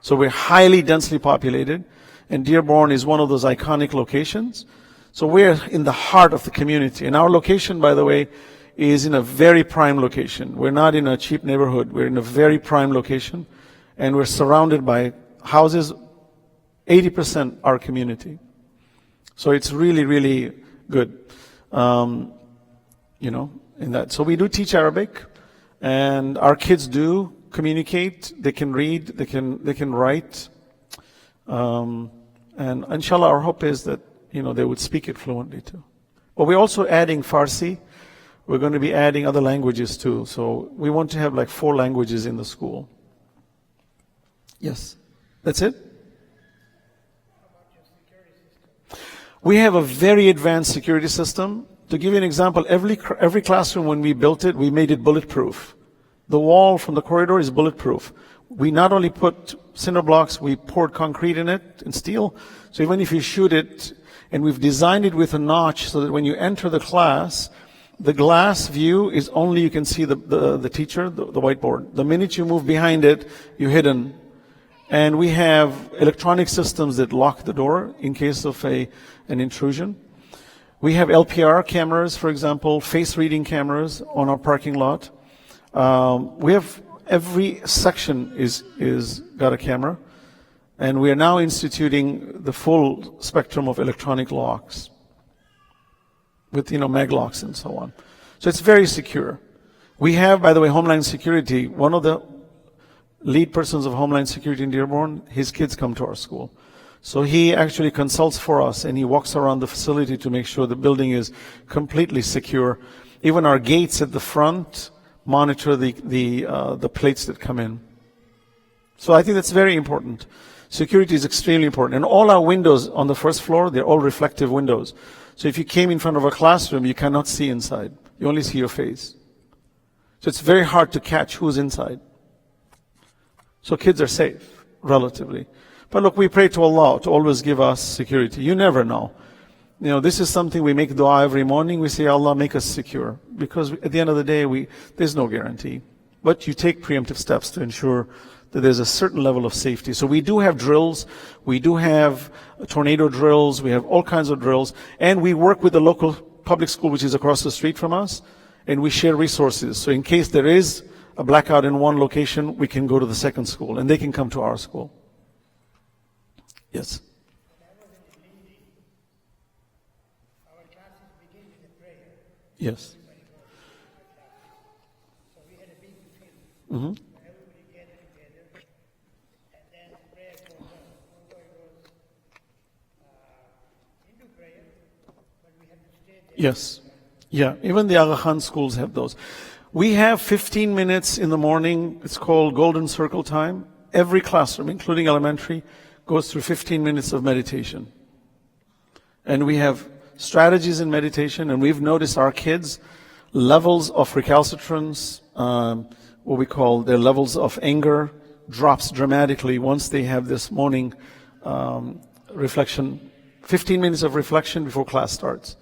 So we're highly densely populated, and Dearborn is one of those iconic locations. So we're in the heart of the community. And our location, by the way, is in a very prime location. We're not in a cheap neighborhood. We're in a very prime location, and we're surrounded by houses, 80% our community. So it's really, really good, in that. So we do teach Arabic, and our kids do communicate. They can read, they can write, and inshallah, our hope is that they would speak it fluently too. But we're also adding Farsi. We're going to be adding other languages too. So we want to have like 4 languages in the school. Yes, that's it. We have a very advanced security system. To give you an example, every classroom when we built it, we made it bulletproof. The wall from the corridor is bulletproof. We not only put cinder blocks, we poured concrete in it and steel. So even if you shoot it, and we've designed it with a notch so that when you enter the class, the glass view is only you can see the teacher, the whiteboard. The minute you move behind it, you're hidden. And we have electronic systems that lock the door in case of an intrusion. We have LPR cameras, for example, face reading cameras on our parking lot. We have every section is got a camera, and we are now instituting the full spectrum of electronic locks with mag locks and so on. So it's very secure. We have, by the way, Homeland Security. One of the lead persons of Homeland Security in Dearborn, his kids come to our school. So he actually consults for us, and he walks around the facility to make sure the building is completely secure. Even our gates at the front monitor the plates that come in. So I think that's very important. Security is extremely important. And all our windows on the first floor, they're all reflective windows. So if you came in front of a classroom, you cannot see inside. You only see your face. So it's very hard to catch who's inside. So kids are safe, relatively. But look, we pray to Allah to always give us security. You never know. This is something we make dua every morning. We say, Allah, make us secure. Because at the end of the day, there's no guarantee. But you take preemptive steps to ensure that there's a certain level of safety. So we do have drills. We do have tornado drills. We have all kinds of drills. And we work with the local public school, which is across the street from us. And we share resources. So in case there is a blackout in one location, we can go to the second school. And they can come to our school. Yes. Yes. Mm-hmm. Yes. Yeah. Even the Aga Khan schools have those. We have 15 minutes in the morning. It's called Golden Circle time. Every classroom, including elementary, goes through 15 minutes of meditation. And we have strategies in meditation, and we've noticed our kids' levels of recalcitrance, what we call their levels of anger, drops dramatically once they have this morning reflection, 15 minutes of reflection before class starts.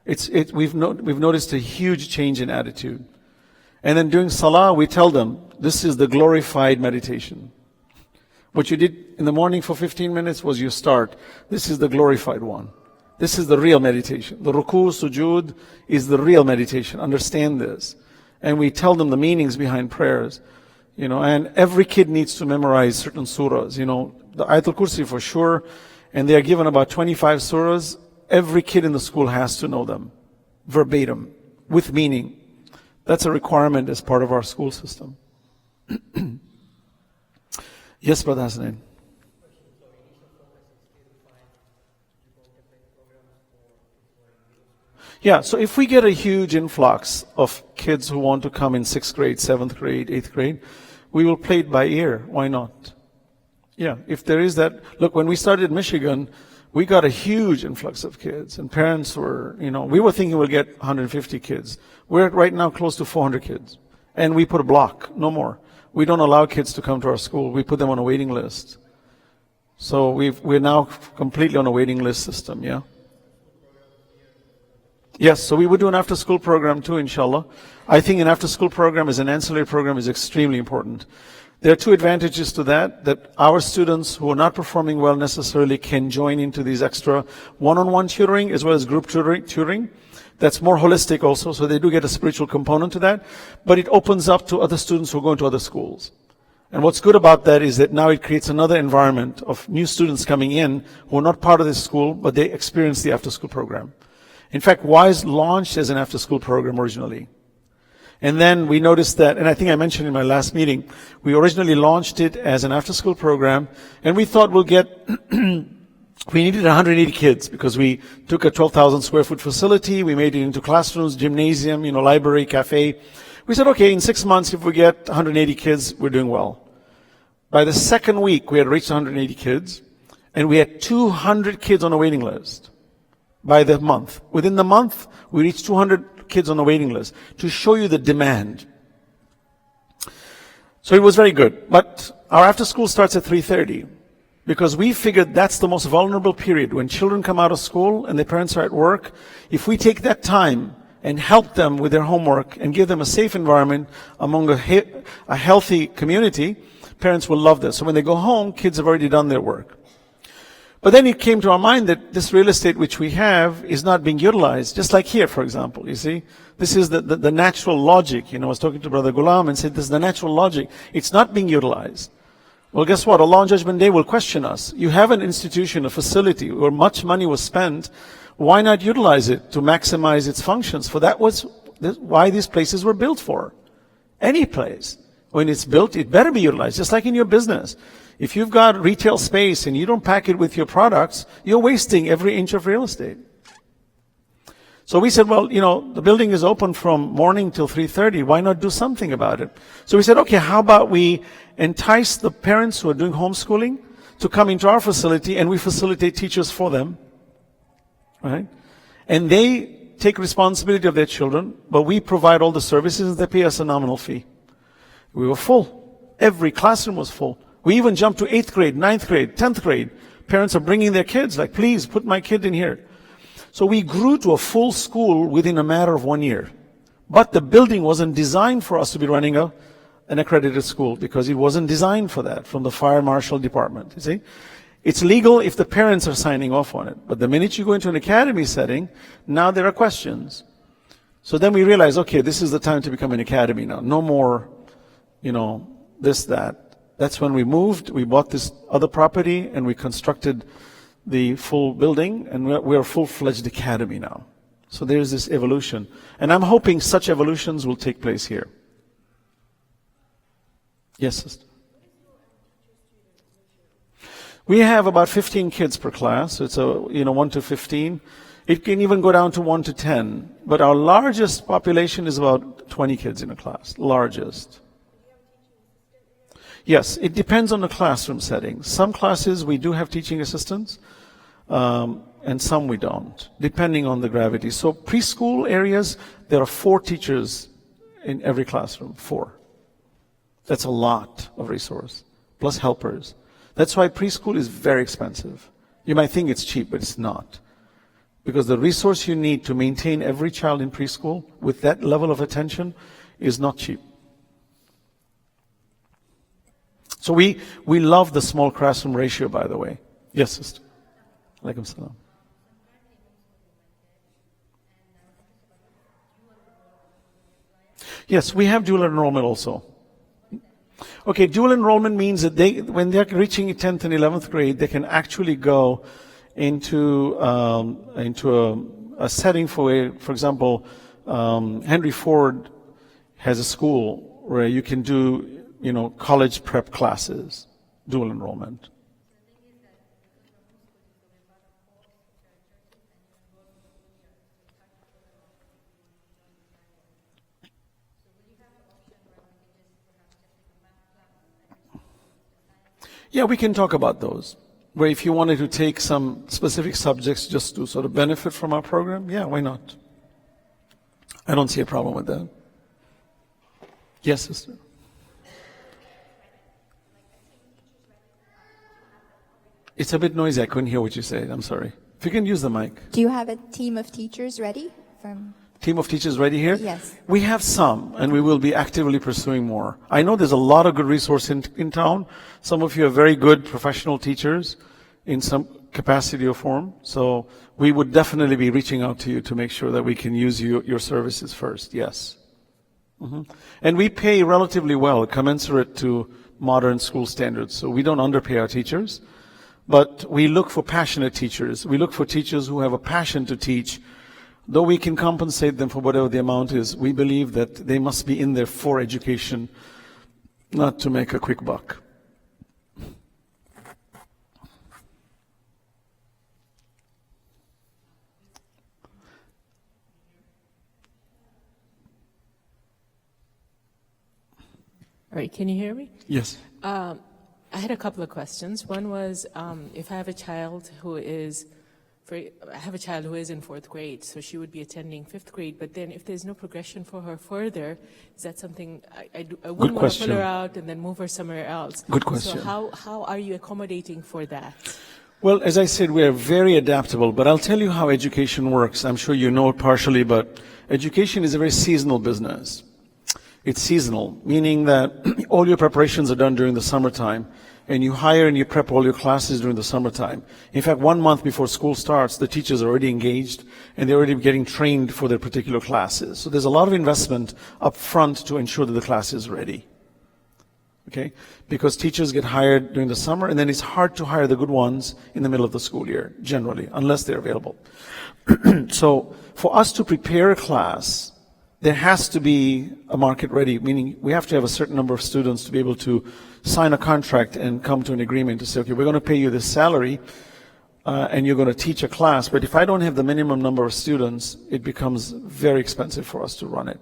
We've noticed a huge change in attitude. And then during Salah, we tell them, this is the glorified meditation. What you did in the morning for 15 minutes was your start. This is the glorified one. This is the real meditation. The ruku, sujood is the real meditation. Understand this. And we tell them the meanings behind prayers. And every kid needs to memorize certain surahs. The Ayatul Kursi for sure. And they are given about 25 surahs. Every kid in the school has to know them. Verbatim. With meaning. That's a requirement as part of our school system. Yes, Brother Hasnain. Yeah, so if we get a huge influx of kids who want to come in 6th grade, 7th grade, 8th grade, we will play it by ear. Why not? Yeah, if there is that. Look, when we started Michigan, we got a huge influx of kids, and parents were, we were thinking we'll get 150 kids. We're right now close to 400 kids. And we put a block, no more. We don't allow kids to come to our school. We put them on a waiting list. So we're now completely on a waiting list system, yeah? Yes, so we would do an after-school program too, inshallah. I think an after-school program as an ancillary program is extremely important. There are two advantages to that our students who are not performing well necessarily can join into these extra one-on-one tutoring as well as group tutoring. That's more holistic also, so they do get a spiritual component to that. But it opens up to other students who are going to other schools. And what's good about that is that now it creates another environment of new students coming in who are not part of this school, but they experience the after-school program. In fact, WISE launched as an after-school program originally. And then we noticed that, and I think I mentioned in my last meeting, we originally launched it as an after-school program, and we thought we'll get, we needed 180 kids because we took a 12,000 square foot facility, we made it into classrooms, gymnasium, library, cafe. We said, okay, in 6 months, if we get 180 kids, we're doing well. By the second week, we had reached 180 kids, and we had 200 kids on a waiting list. By the month. Within the month, we reached 200 kids on the waiting list to show you the demand. So it was very good. But our after school starts at 3:30 because we figured that's the most vulnerable period when children come out of school and their parents are at work. If we take that time and help them with their homework and give them a safe environment among a healthy community, parents will love this. So when they go home, kids have already done their work. But then it came to our mind that this real estate which we have is not being utilized, just like here, for example, you see. This is the natural logic. I was talking to Brother Ghulam and said, this is the natural logic. It's not being utilized. Well, guess what? Allah on Judgment Day will question us. You have an institution, a facility where much money was spent. Why not utilize it to maximize its functions? For that was why these places were built for. Any place. When it's built, it better be utilized, just like in your business. If you've got retail space and you don't pack it with your products, you're wasting every inch of real estate. So we said, well, the building is open from morning till 3:30. Why not do something about it? So we said, okay, how about we entice the parents who are doing homeschooling to come into our facility and we facilitate teachers for them, right? And they take responsibility of their children, but we provide all the services and they pay us a nominal fee. We were full. Every classroom was full. We even jumped to 8th grade, 9th grade, 10th grade. Parents are bringing their kids, like, please put my kid in here. So we grew to a full school within a matter of 1 year. But the building wasn't designed for us to be running an accredited school because it wasn't designed for that from the fire marshal department. You see? It's legal if the parents are signing off on it. But the minute you go into an academy setting, now there are questions. So then we realized, okay, this is the time to become an academy now. No more, this, that. That's when we moved, we bought this other property, and we constructed the full building, and we're a full-fledged academy now. So there's this evolution. And I'm hoping such evolutions will take place here. Yes, sister? We have about 15 kids per class. So it's 1 to 15. It can even go down to 1 to 10. But our largest population is about 20 kids in a class, largest. Yes, it depends on the classroom setting. Some classes we do have teaching assistants, and some we don't, depending on the gravity. So preschool areas, there are 4 teachers in every classroom, 4. That's a lot of resource, plus helpers. That's why preschool is very expensive. You might think it's cheap, but it's not. Because the resource you need to maintain every child in preschool with that level of attention is not cheap. So we love the small classroom ratio, by the way. Yes, sister. Alaikum salam. Yes, we have dual enrollment also. Okay, dual enrollment means that when they're reaching 10th and 11th grade, they can actually go into a setting for example, Henry Ford has a school where you can do, college prep classes, dual enrollment. Yeah, we can talk about those. Where if you wanted to take some specific subjects just to sort of benefit from our program, yeah, why not? I don't see a problem with that. Yes, sister. It's a bit noisy. I couldn't hear what you said. I'm sorry. If you can use the mic. Do you have a team of teachers ready? Team of teachers ready here? Yes. We have some, and we will be actively pursuing more. I know there's a lot of good resources in town. Some of you are very good professional teachers in some capacity or form. So we would definitely be reaching out to you to make sure that we can use your services first. Yes. And we pay relatively well, commensurate to modern school standards. So we don't underpay our teachers, but we look for passionate teachers. We look for teachers who have a passion to teach. Though we can compensate them for whatever the amount is, we believe that they must be in there for education, not to make a quick buck. All right, can you hear me? Yes. I had a couple of questions. One was, if I have a child who is in fourth grade, so she would be attending fifth grade, but then if there's no progression for her further, is that something, I wouldn't want to pull her out and then move her somewhere else. Good question. So how are you accommodating for that? Well, as I said, we are very adaptable, but I'll tell you how education works. I'm sure you know it partially, but education is a very seasonal business. It's seasonal, meaning that all your preparations are done during the summertime, and you hire and you prep all your classes during the summertime. In fact, 1 month before school starts, the teachers are already engaged, and they're already getting trained for their particular classes. So there's a lot of investment up front to ensure that the class is ready. Okay? Because teachers get hired during the summer, and then it's hard to hire the good ones in the middle of the school year, generally, unless they're available. So for us to prepare a class, there has to be a market ready, meaning we have to have a certain number of students to be able to sign a contract and come to an agreement to say, okay, we're going to pay you this salary, and you're going to teach a class, but if I don't have the minimum number of students, it becomes very expensive for us to run it.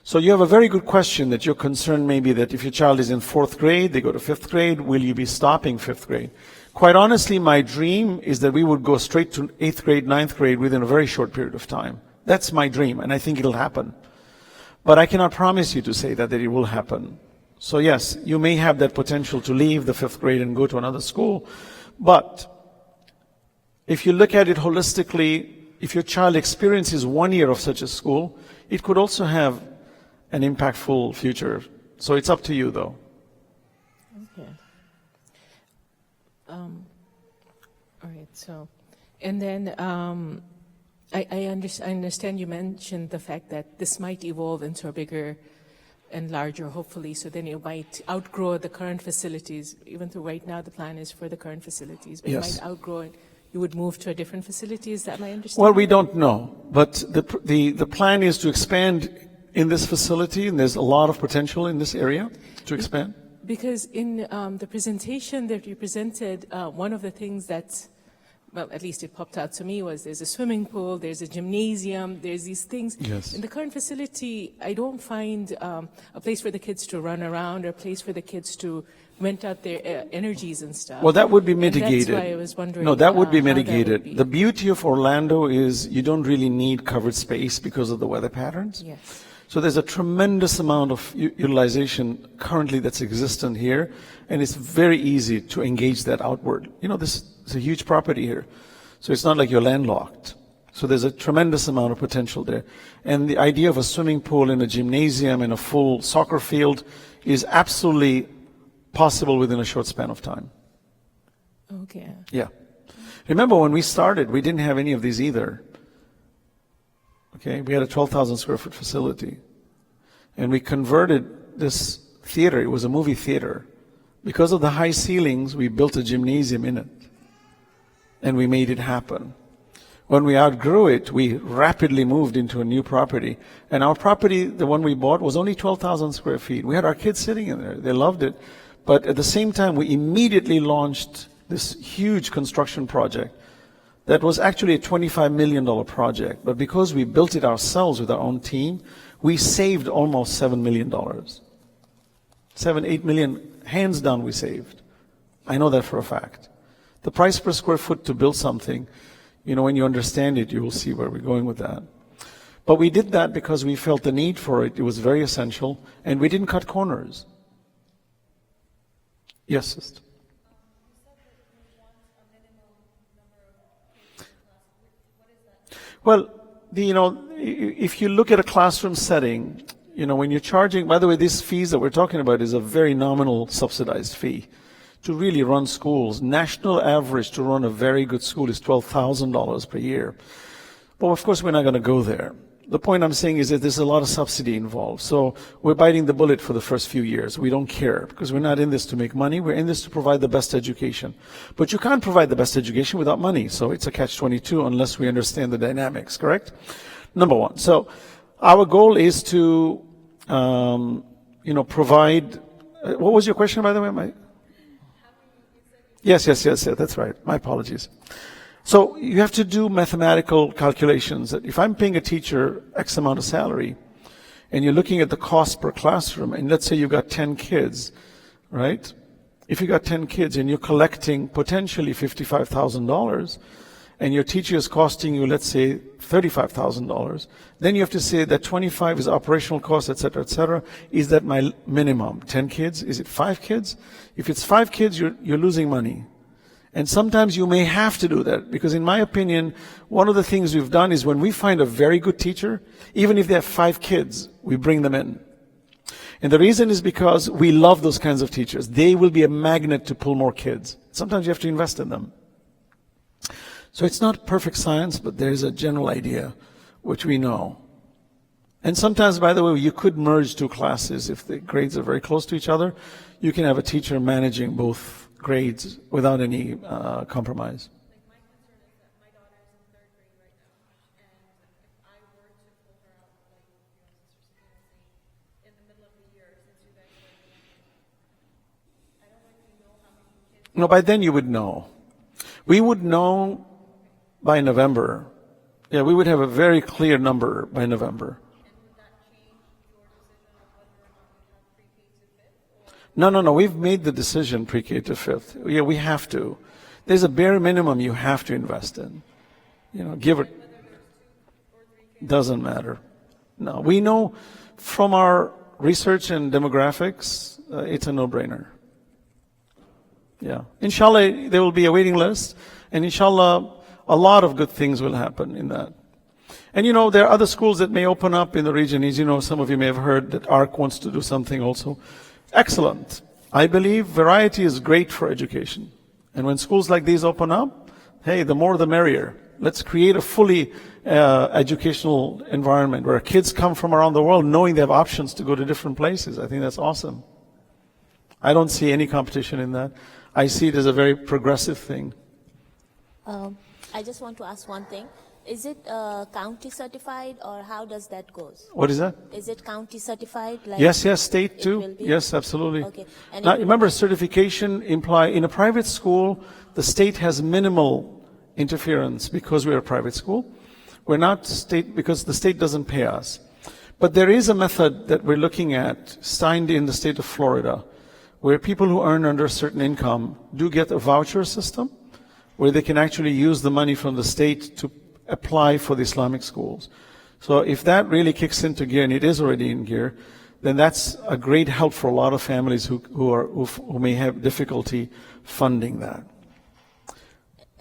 So you have a very good question, that your concern may be that if your child is in fourth grade, they go to fifth grade, will you be stopping fifth grade? Quite honestly, my dream is that we would go straight to eighth grade, ninth grade within a very short period of time. That's my dream, and I think it'll happen. But I cannot promise you to say that it will happen. So yes, you may have that potential to leave the fifth grade and go to another school. But if you look at it holistically, if your child experiences 1 year of such a school, it could also have an impactful future. So it's up to you, though. Okay. All right, so, and then I understand you mentioned the fact that this might evolve into a bigger and larger, hopefully, so then you might outgrow the current facilities, even though right now the plan is for the current facilities, but Yes. you might outgrow it. You would move to a different facility, is that my understanding? Well, we don't know, but the plan is to expand in this facility, and there's a lot of potential in this area to expand. Because in the presentation that you presented, one of the things that, well, at least it popped out to me, was there's a swimming pool, there's a gymnasium, there's these things. Yes. In the current facility, I don't find a place for the kids to run around or a place for the kids to vent out their energies and stuff. Well, that would be And mitigated. that's why I was wondering. No, that would be how that would mitigated. be. The beauty of Orlando is you don't really need covered space because of the weather patterns. Yes. So there's a tremendous amount of utilization currently that's existent here, and it's very easy to engage that outward. You know, this is a huge property here, so it's not like you're landlocked. So there's a tremendous amount of potential there. And the idea of a swimming pool and a gymnasium and a full soccer field is absolutely possible within a short span of time. Okay. Yeah. Remember when we started, we didn't have any of these either. Okay, we had a 12,000 square foot facility. And we converted this theater, it was a movie theater. Because of the high ceilings, we built a gymnasium in it. And we made it happen. When we outgrew it, we rapidly moved into a new property. And our property, the one we bought, was only 12,000 square feet. We had our kids sitting in there. They loved it. But at the same time, we immediately launched this huge construction project that was actually a $25 million project. But because we built it ourselves with our own team, we saved almost $7 million. 8 million, hands down, we saved. I know that for a fact. The price per square foot to build something, when you understand it, you will see where we're going with that. But we did that because we felt the need for it. It was very essential, and we didn't cut corners. Yes, sister. Well, if you look at a classroom setting, when you're charging, by the way, these fees that we're talking about is a very nominal subsidized fee to really run schools. National average to run a very good school is $12,000 per year. But of course, we're not going to go there. The point I'm saying is that there's a lot of subsidy involved. So we're biting the bullet for the first few years. We don't care because we're not in this to make money. We're in this to provide the best education. But you can't provide the best education without money. So it's a catch-22 unless we understand the dynamics, correct? Number one. So our goal is to, provide, what was your question, by the way? Yes, that's right. My apologies. So you have to do mathematical calculations. That if I'm paying a teacher X amount of salary, and you're looking at the cost per classroom, and let's say you've got 10 kids, right? If you got 10 kids and you're collecting potentially $55,000, and your teacher is costing you, let's say, $35,000, then you have to say that 25 is operational costs, et cetera. Is that my minimum? 10 kids? Is it 5 kids? If it's 5 kids, you're losing money. And sometimes you may have to do that, because in my opinion, one of the things we've done is when we find a very good teacher, even if they have 5 kids, we bring them in. And the reason is because we love those kinds of teachers. They will be a magnet to pull more kids. Sometimes you have to invest in them. So it's not perfect science, but there's a general idea which we know. And sometimes, by the way, you could merge 2 classes. If the grades are very close to each other, you can have a teacher managing both grades without any compromise. My concern is that my daughter is in 3rd grade right now, and if I were to pull her out, in the middle of the year, since you guys are I don't really know how many kids. No, by then you would know. We would know by November. Yeah, we would have a very clear number by November. And would that change your decision of whether or not we have pre-K to 5th? No. We've made the decision pre-K to 5th. Yeah, we have to. There's a bare minimum you have to invest in. Give it. Doesn't matter. No, we know from our research and demographics, it's a no-brainer. Yeah. Inshallah, there will be a waiting list, and inshallah, a lot of good things will happen in that. And there are other schools that may open up in the region. As some of you may have heard that ARC wants to do something also. Excellent. I believe variety is great for education. And when schools like these open up, hey, the more the merrier. Let's create a fully educational environment where kids come from around the world knowing they have options to go to different places. I think that's awesome. I don't see any competition in that. I see it as a very progressive thing. I just want to ask one thing. Is it county certified, or how does that go? What is that? Is it county certified? Like Yes, state it too. will be? Yes, absolutely. Okay. And Now, it will- remember, certification imply in a private school, the state has minimal interference because we're a private school. We're not state because the state doesn't pay us. But there is a method that we're looking at, signed in the state of Florida, where people who earn under a certain income do get a voucher system, where they can actually use the money from the state to apply for the Islamic schools. So if that really kicks into gear, and it is already in gear, then that's a great help for a lot of families who may have difficulty funding that.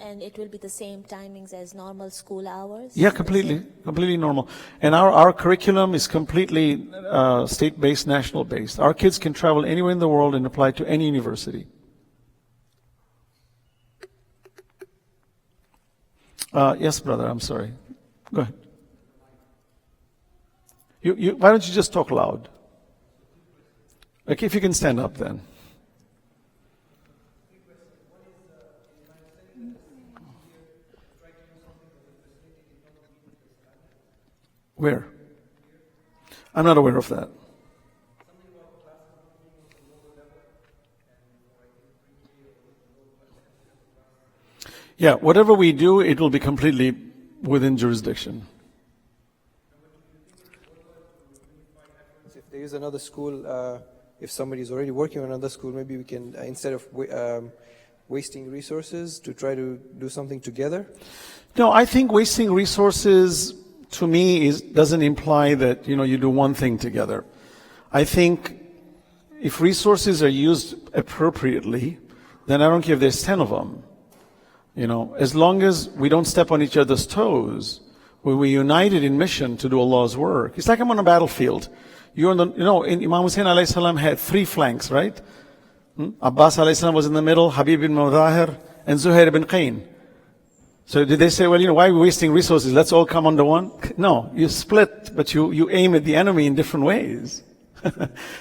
And it will be the same timings as normal school hours? Yeah, completely normal. And our curriculum is completely state-based, national-based. Our kids can travel anywhere in the world and apply to any university. Yes, brother, I'm sorry. Go ahead. Why don't you just talk loud? Okay, if you can stand up then. Where? I'm not aware of that. Yeah, whatever we do, it will be completely within jurisdiction. If there is another school, if somebody is already working on another school, maybe we can, instead of wasting resources, to try to do something together? No, I think wasting resources, to me, doesn't imply that, you do one thing together. I think if resources are used appropriately, then I don't care if there's 10 of them. As long as we don't step on each other's toes, we're united in mission to do Allah's work. It's like I'm on a battlefield. You're Imam Hussein alayhi salam had 3 flanks, right? Abbas alayhi salam was in the middle, Habib ibn Mudahir, and Zuhair ibn Qayn. So did they say, well, why are we wasting resources? Let's all come under one? No, you split, but you aim at the enemy in different ways.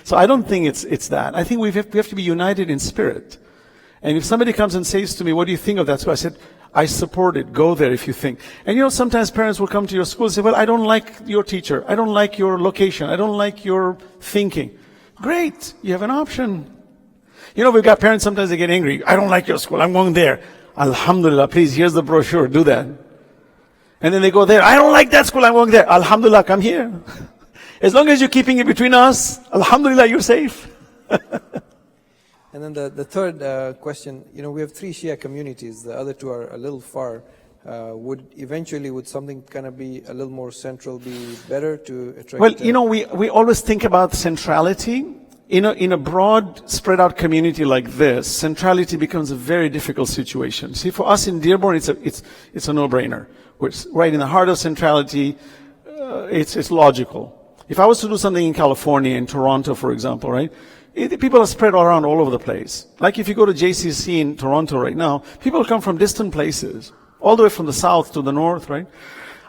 So I don't think it's that. I think we have to be united in spirit. And if somebody comes and says to me, what do you think of that school? I said, I support it. Go there if you think. And sometimes parents will come to your school and say, well, I don't like your teacher. I don't like your location. I don't like your thinking. Great. You have an option. We've got parents, sometimes they get angry. I don't like your school. I'm going there. Alhamdulillah, please, here's the brochure. Do that. And then they go there. I don't like that school. I'm going there. Alhamdulillah, come here. As long as you're keeping it between us, Alhamdulillah, you're safe. And then the third question, we have 3 Shia communities. The other 2 are a little far. Would something kind of be a little more central be better to attract? Well, we always think about centrality. In a broad, spread out community like this, centrality becomes a very difficult situation. See, for us in Dearborn, it's a no-brainer. We're right in the heart of centrality. It's logical. If I was to do something in California, in Toronto, for example, right? People are spread around all over the place. Like if you go to JCC in Toronto right now, people come from distant places, all the way from the south to the north, right?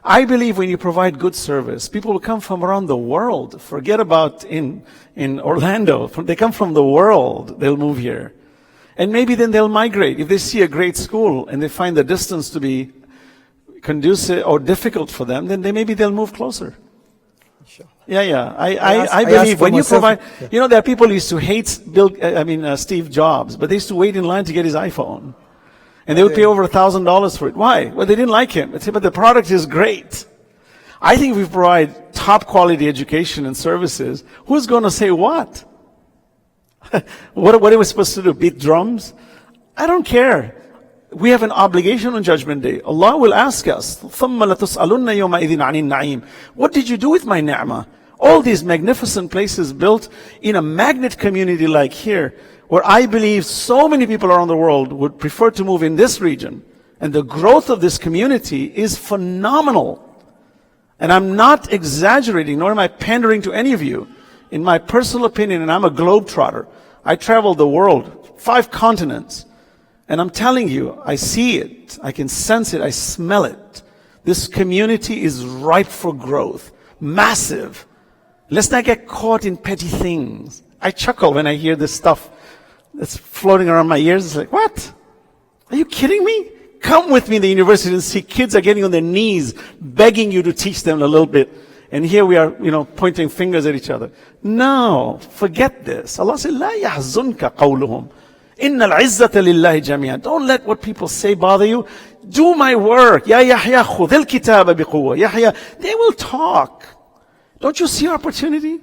I believe when you provide good service, people will come from around the world. Forget about in Orlando. They come from the world. They'll move here. And maybe then they'll migrate. If they see a great school and they find the distance to be conducive or difficult for them, then maybe they'll move closer. Yeah. I believe when you provide, there are people who used to hate Steve Jobs, but they used to wait in line to get his iPhone. And they would pay over $1,000 for it. Why? Well, they didn't like him. They'd say, but the product is great. I think if we provide top quality education and services, who's going to say what? What are we supposed to do? Beat drums? I don't care. We have an obligation on Judgment Day. Allah will ask us, ثُمَّ لَتُسْأَلُنَّ يَوْمَئِذٍ عَنِ النَّعِيمِ. What did you do with my ni'mah? All these magnificent places built in a magnet community like here, where I believe so many people around the world would prefer to move in this region. And the growth of this community is phenomenal. And I'm not exaggerating, nor am I pandering to any of you. In my personal opinion, and I'm a globetrotter, I travel the world, 5 continents. And I'm telling you, I see it, I can sense it, I smell it. This community is ripe for growth, massive. Let's not get caught in petty things. I chuckle when I hear this stuff that's floating around my ears. It's like, what? Are you kidding me? Come with me in the university and see kids are getting on their knees, begging you to teach them a little bit. And here we are, pointing fingers at each other. No, forget this. Allah said, لا يحزنك قولهم. إن العزة لله جميعا. Don't let what people say bother you. Do my work. يا يحيى خذ الكتاب بقوة. Yahya, they will talk. Don't you see opportunity?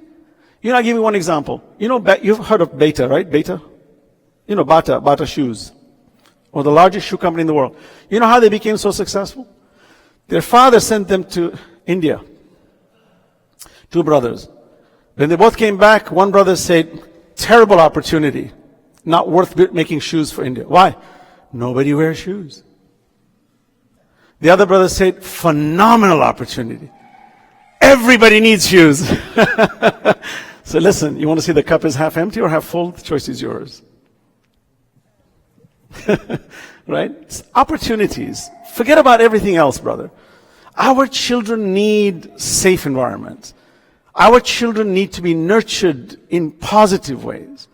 I'll give you one example. You've heard of Beta, right? Beta? Bata shoes. Or the largest shoe company in the world. You know how they became so successful? Their father sent them to India. 2 brothers. When they both came back, one brother said, terrible opportunity. Not worth making shoes for India. Why? Nobody wears shoes. The other brother said, phenomenal opportunity. Everybody needs shoes. So listen, you want to see the cup is half empty or half full? The choice is yours. Right? It's opportunities. Forget about everything else, brother. Our children need safe environments. Our children need to be nurtured in positive ways.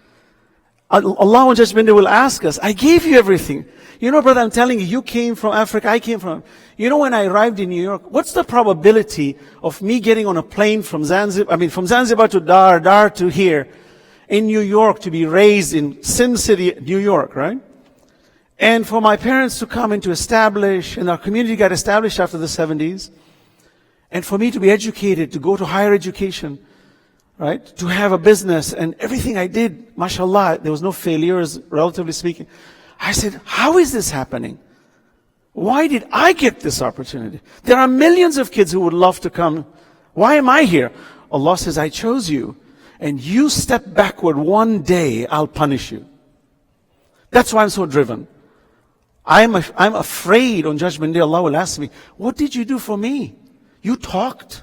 Allah on Judgment Day will ask us, I gave you everything. You know, brother, I'm telling you, you came from Africa, I came from... You know, when I arrived in New York, what's the probability of me getting on a plane from Zanzibar to Dar to here, in New York, to be raised in Sim City, New York, right? And for my parents to come and to establish, and our community got established after the 70s, and for me to be educated, to go to higher education, right? To have a business, and everything I did, mashallah, there was no failures, relatively speaking. I said, how is this happening? Why did I get this opportunity? There are millions of kids who would love to come. Why am I here? Allah says, I chose you. And you step backward one day, I'll punish you. That's why I'm so driven. I'm afraid on Judgment Day, Allah will ask me, what did you do for me? You talked.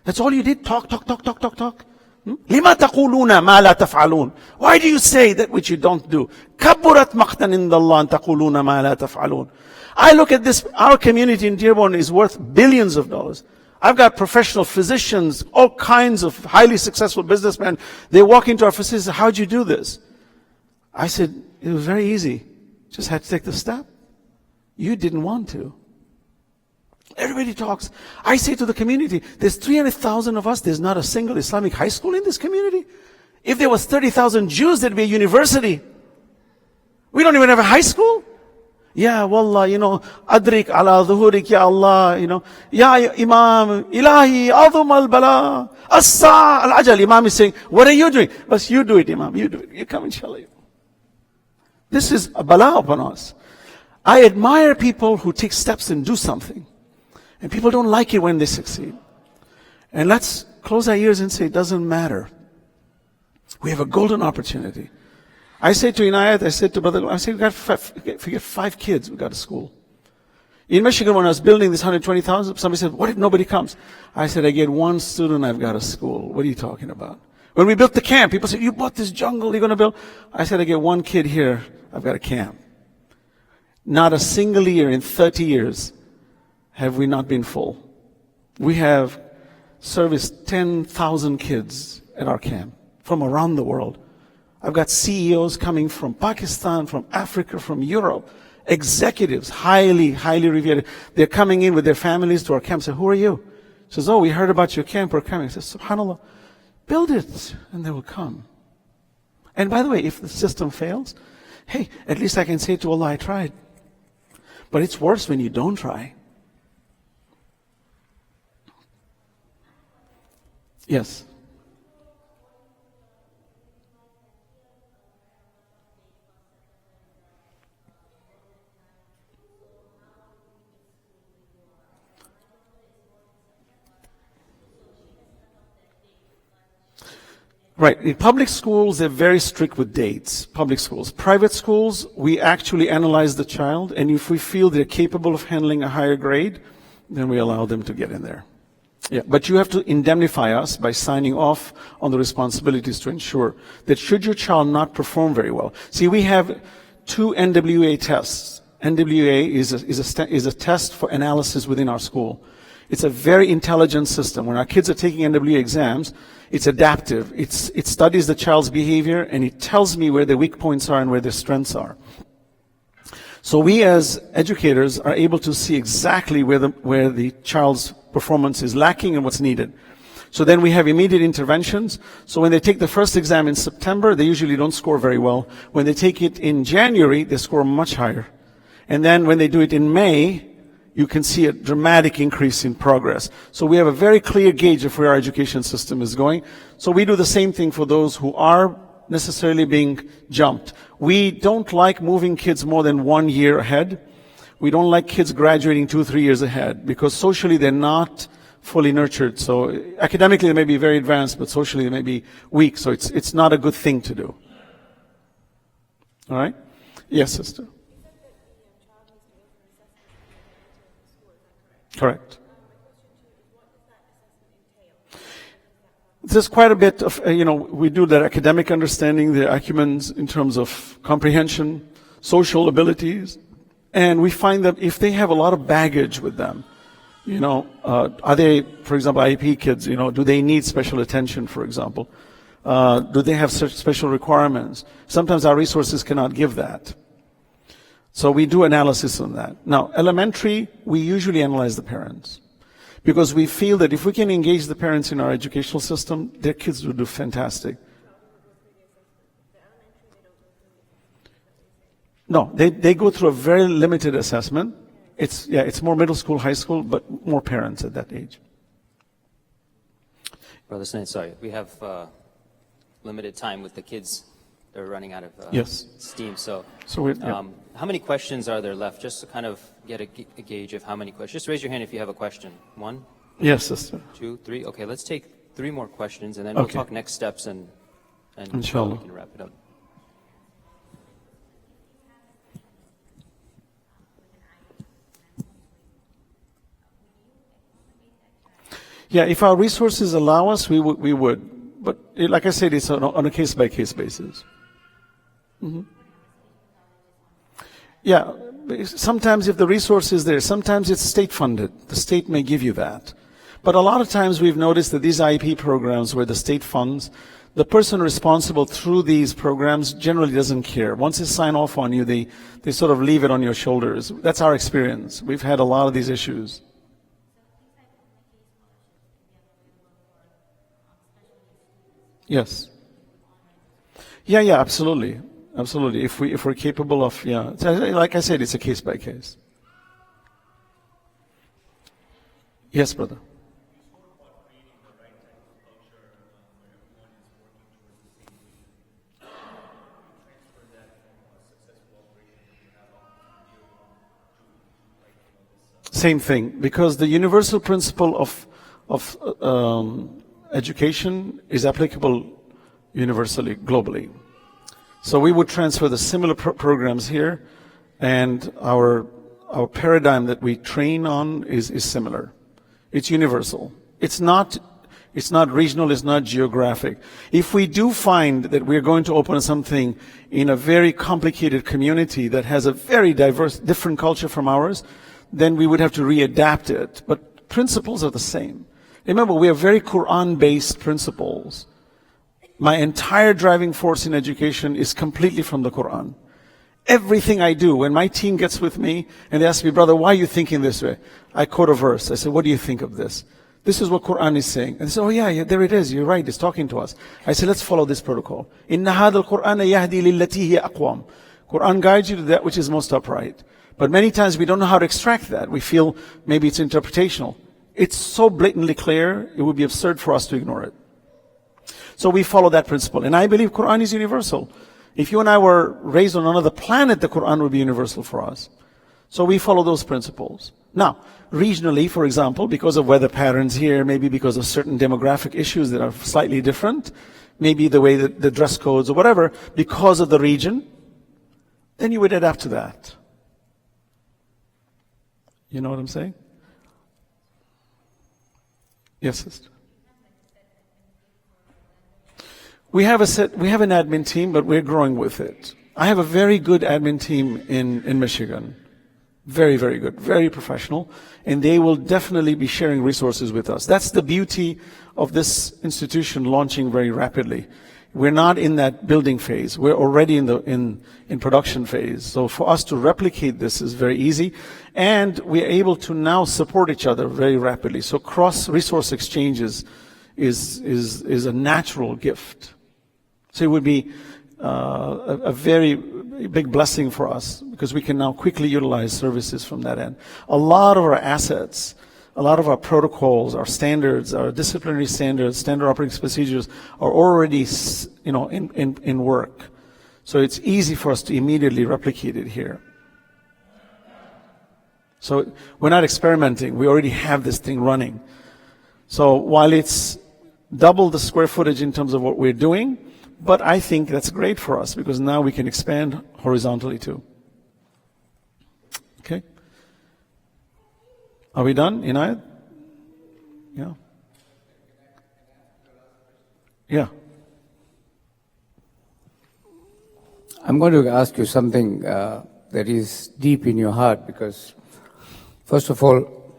That's all you did? Talk. لِمَا تَقُولُونَ مَا لَا تَفْعَلُونَ. Why do you say that which you don't do? كَبُّرَتْ مَقْتًا عِنْدَ اللَّهِ أَن تَقُولُونَ مَا لَا تَفْعَلُونَ. I look at this, our community in Dearborn is worth billions of dollars. I've got professional physicians, all kinds of highly successful businessmen. They walk into our facility and say, how'd you do this? I said, it was very easy. Just had to take the step. You didn't want to. Everybody talks. I say to the community, there's 300,000 of us. There's not a single Islamic high school in this community. If there was 30,000 Jews, there'd be a university. We don't even have a high school. Yeah, wallah, you know, adrik ala dhuhurik, ya Allah, you know, ya Imam, ilahi, adhum al-bala, as-sa' al-ajal. Imam is saying, what are you doing? But you do it, Imam, you do it. You come, inshallah. This is a bala upon us. I admire people who take steps and do something. And people don't like it when they succeed. And let's close our ears and say, it doesn't matter. We have a golden opportunity. I say to Inayat, I said to Brother, I said, we got 5 kids, we got a school. In Michigan, when I was building this 120,000, somebody said, what if nobody comes? I said, I get 1 student, I've got a school. What are you talking about? When we built the camp, people said, you bought this jungle, you're going to build? I said, I get 1 kid here, I've got a camp. Not a single year in 30 years have we not been full. We have serviced 10,000 kids at our camp from around the world. I've got CEOs coming from Pakistan, from Africa, from Europe, executives, highly revered. They're coming in with their families to our camp. Say, who are you? She says, oh, we heard about your camp, we're coming. I says, subhanAllah, build it, and they will come. And by the way, if the system fails, hey, at least I can say to Allah, I tried. But it's worse when you don't try. Yes. Right. In public schools, they're very strict with dates. Public schools. Private schools, we actually analyze the child, and if we feel they're capable of handling a higher grade, then we allow them to get in there. Yeah, but you have to indemnify us by signing off on the responsibilities to ensure that should your child not perform very well. See, we have 2 NWA tests. NWA is a test for analysis within our school. It's a very intelligent system. When our kids are taking NWA exams, it's adaptive. It studies the child's behavior, and it tells me where their weak points are and where their strengths are. So we as educators are able to see exactly where the child's performance is lacking and what's needed. So then we have immediate interventions. So when they take the first exam in September, they usually don't score very well. When they take it in January, they score much higher. And then when they do it in May, you can see a dramatic increase in progress. So we have a very clear gauge of where our education system is going. So we do the same thing for those who are necessarily being jumped. We don't like moving kids more than 1 year ahead. We don't like kids graduating 2-3 years ahead, because socially they're not fully nurtured. So academically they may be very advanced, but socially they may be weak. So it's not a good thing to do. All right? Yes, sister. Correct. There's quite a bit of, we do their academic understanding, their acumen in terms of comprehension, social abilities, and we find that if they have a lot of baggage with them, are they, for example, IEP kids, do they need special attention, for example? Do they have such special requirements? Sometimes our resources cannot give that. So we do analysis on that. Now, elementary, we usually analyze the parents, because we feel that if we can engage the parents in our educational system, their kids will do fantastic. No, they go through a very limited assessment. It's more middle school, high school, but more parents at that age. Brother Snaith, sorry, we have limited time with the kids. They're running out of Yes. steam. So yeah. how many questions are there left? Just to kind of get a gauge of how many questions. Just raise your hand if you have a question. 1? Yes, sister. 2, 3. Okay, let's take 3 more questions, and then we'll talk next steps, and Inshallah. we can wrap it up. Yeah, if our resources allow us, we would. But like I said, it's on a case-by-case basis. Mm-hmm. Yeah, sometimes if the resource is there, sometimes it's state-funded. The state may give you that. But a lot of times we've noticed that these IEP programs where the state funds, the person responsible through these programs generally doesn't care. Once they sign off on you, they sort of leave it on your shoulders. That's our experience. We've had a lot of these issues. Yes. Yeah, absolutely. Absolutely. If we're capable of, like I said, it's a case by case. Yes, brother. Same thing, because the universal principle of education is applicable universally, globally. So we would transfer the similar programs here, and our paradigm that we train on is similar. It's universal. It's not regional, it's not geographic. If we do find that we're going to open something in a very complicated community that has a very diverse, different culture from ours, then we would have to readapt it. But principles are the same. Remember, we have very Quran-based principles. My entire driving force in education is completely from the Quran. Everything I do, when my team gets with me and they ask me, brother, why are you thinking this way? I quote a verse. I say, what do you think of this? This is what Quran is saying. And they say, oh yeah, there it is. You're right. It's talking to us. I say, let's follow this protocol. Inna hadha al-Qur'ana yahdi lillati hiya aqwam. Quran guides you to that which is most upright. But many times we don't know how to extract that. We feel maybe it's interpretational. It's so blatantly clear, it would be absurd for us to ignore it. So we follow that principle. And I believe Quran is universal. If you and I were raised on another planet, the Quran would be universal for us. So we follow those principles. Now, regionally, for example, because of weather patterns here, maybe because of certain demographic issues that are slightly different, maybe the way that the dress codes or whatever, because of the region, then you would adapt to that. You know what I'm saying? Yes, sister. We have an admin team, but we're growing with it. I have a very good admin team in Michigan. Very, very good, very professional, and they will definitely be sharing resources with us. That's the beauty of this institution launching very rapidly. We're not in that building phase. We're already in production phase. So for us to replicate this is very easy, and we're able to now support each other very rapidly. So cross-resource exchanges is a natural gift. So it would be a very big blessing for us because we can now quickly utilize services from that end. A lot of our assets, a lot of our protocols, our standards, our disciplinary standards, standard operating procedures are already, in work. So it's easy for us to immediately replicate it here. So we're not experimenting. We already have this thing running. So while it's double the square footage in terms of what we're doing, but I think that's great for us because now we can expand horizontally too. Okay? Are we done, Inayat? Yeah. Yeah. I'm going to ask you something that is deep in your heart, because first of all,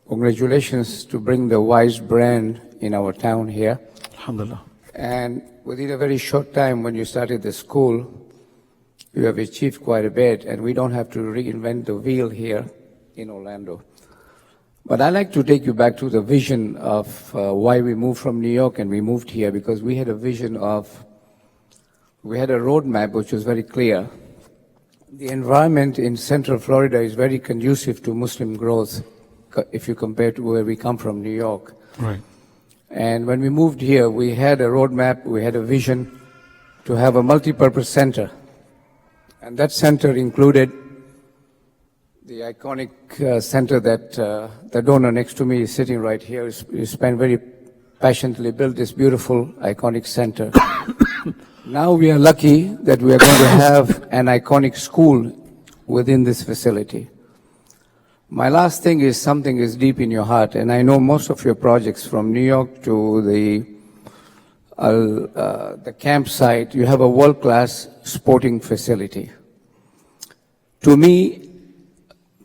congratulations to bring the Wise brand in our town here. Alhamdulillah. And within a very short time when you started the school, you have achieved quite a bit, and we don't have to reinvent the wheel here in Orlando. But I'd like to take you back to the vision of why we moved from New York and we moved here, because we had a vision of, we had a roadmap which was very clear. The environment in Central Florida is very conducive to Muslim growth if you compare to where we come from, New York. Right. And when we moved here, we had a roadmap, we had a vision to have a multi-purpose center. And that center included the iconic center that the donor next to me is sitting right here. He spent very passionately built this beautiful, iconic center. Now we are lucky that we are going to have an iconic school within this facility. My last thing is something is deep in your heart, and I know most of your projects from New York to the campsite, you have a world-class sporting facility. To me,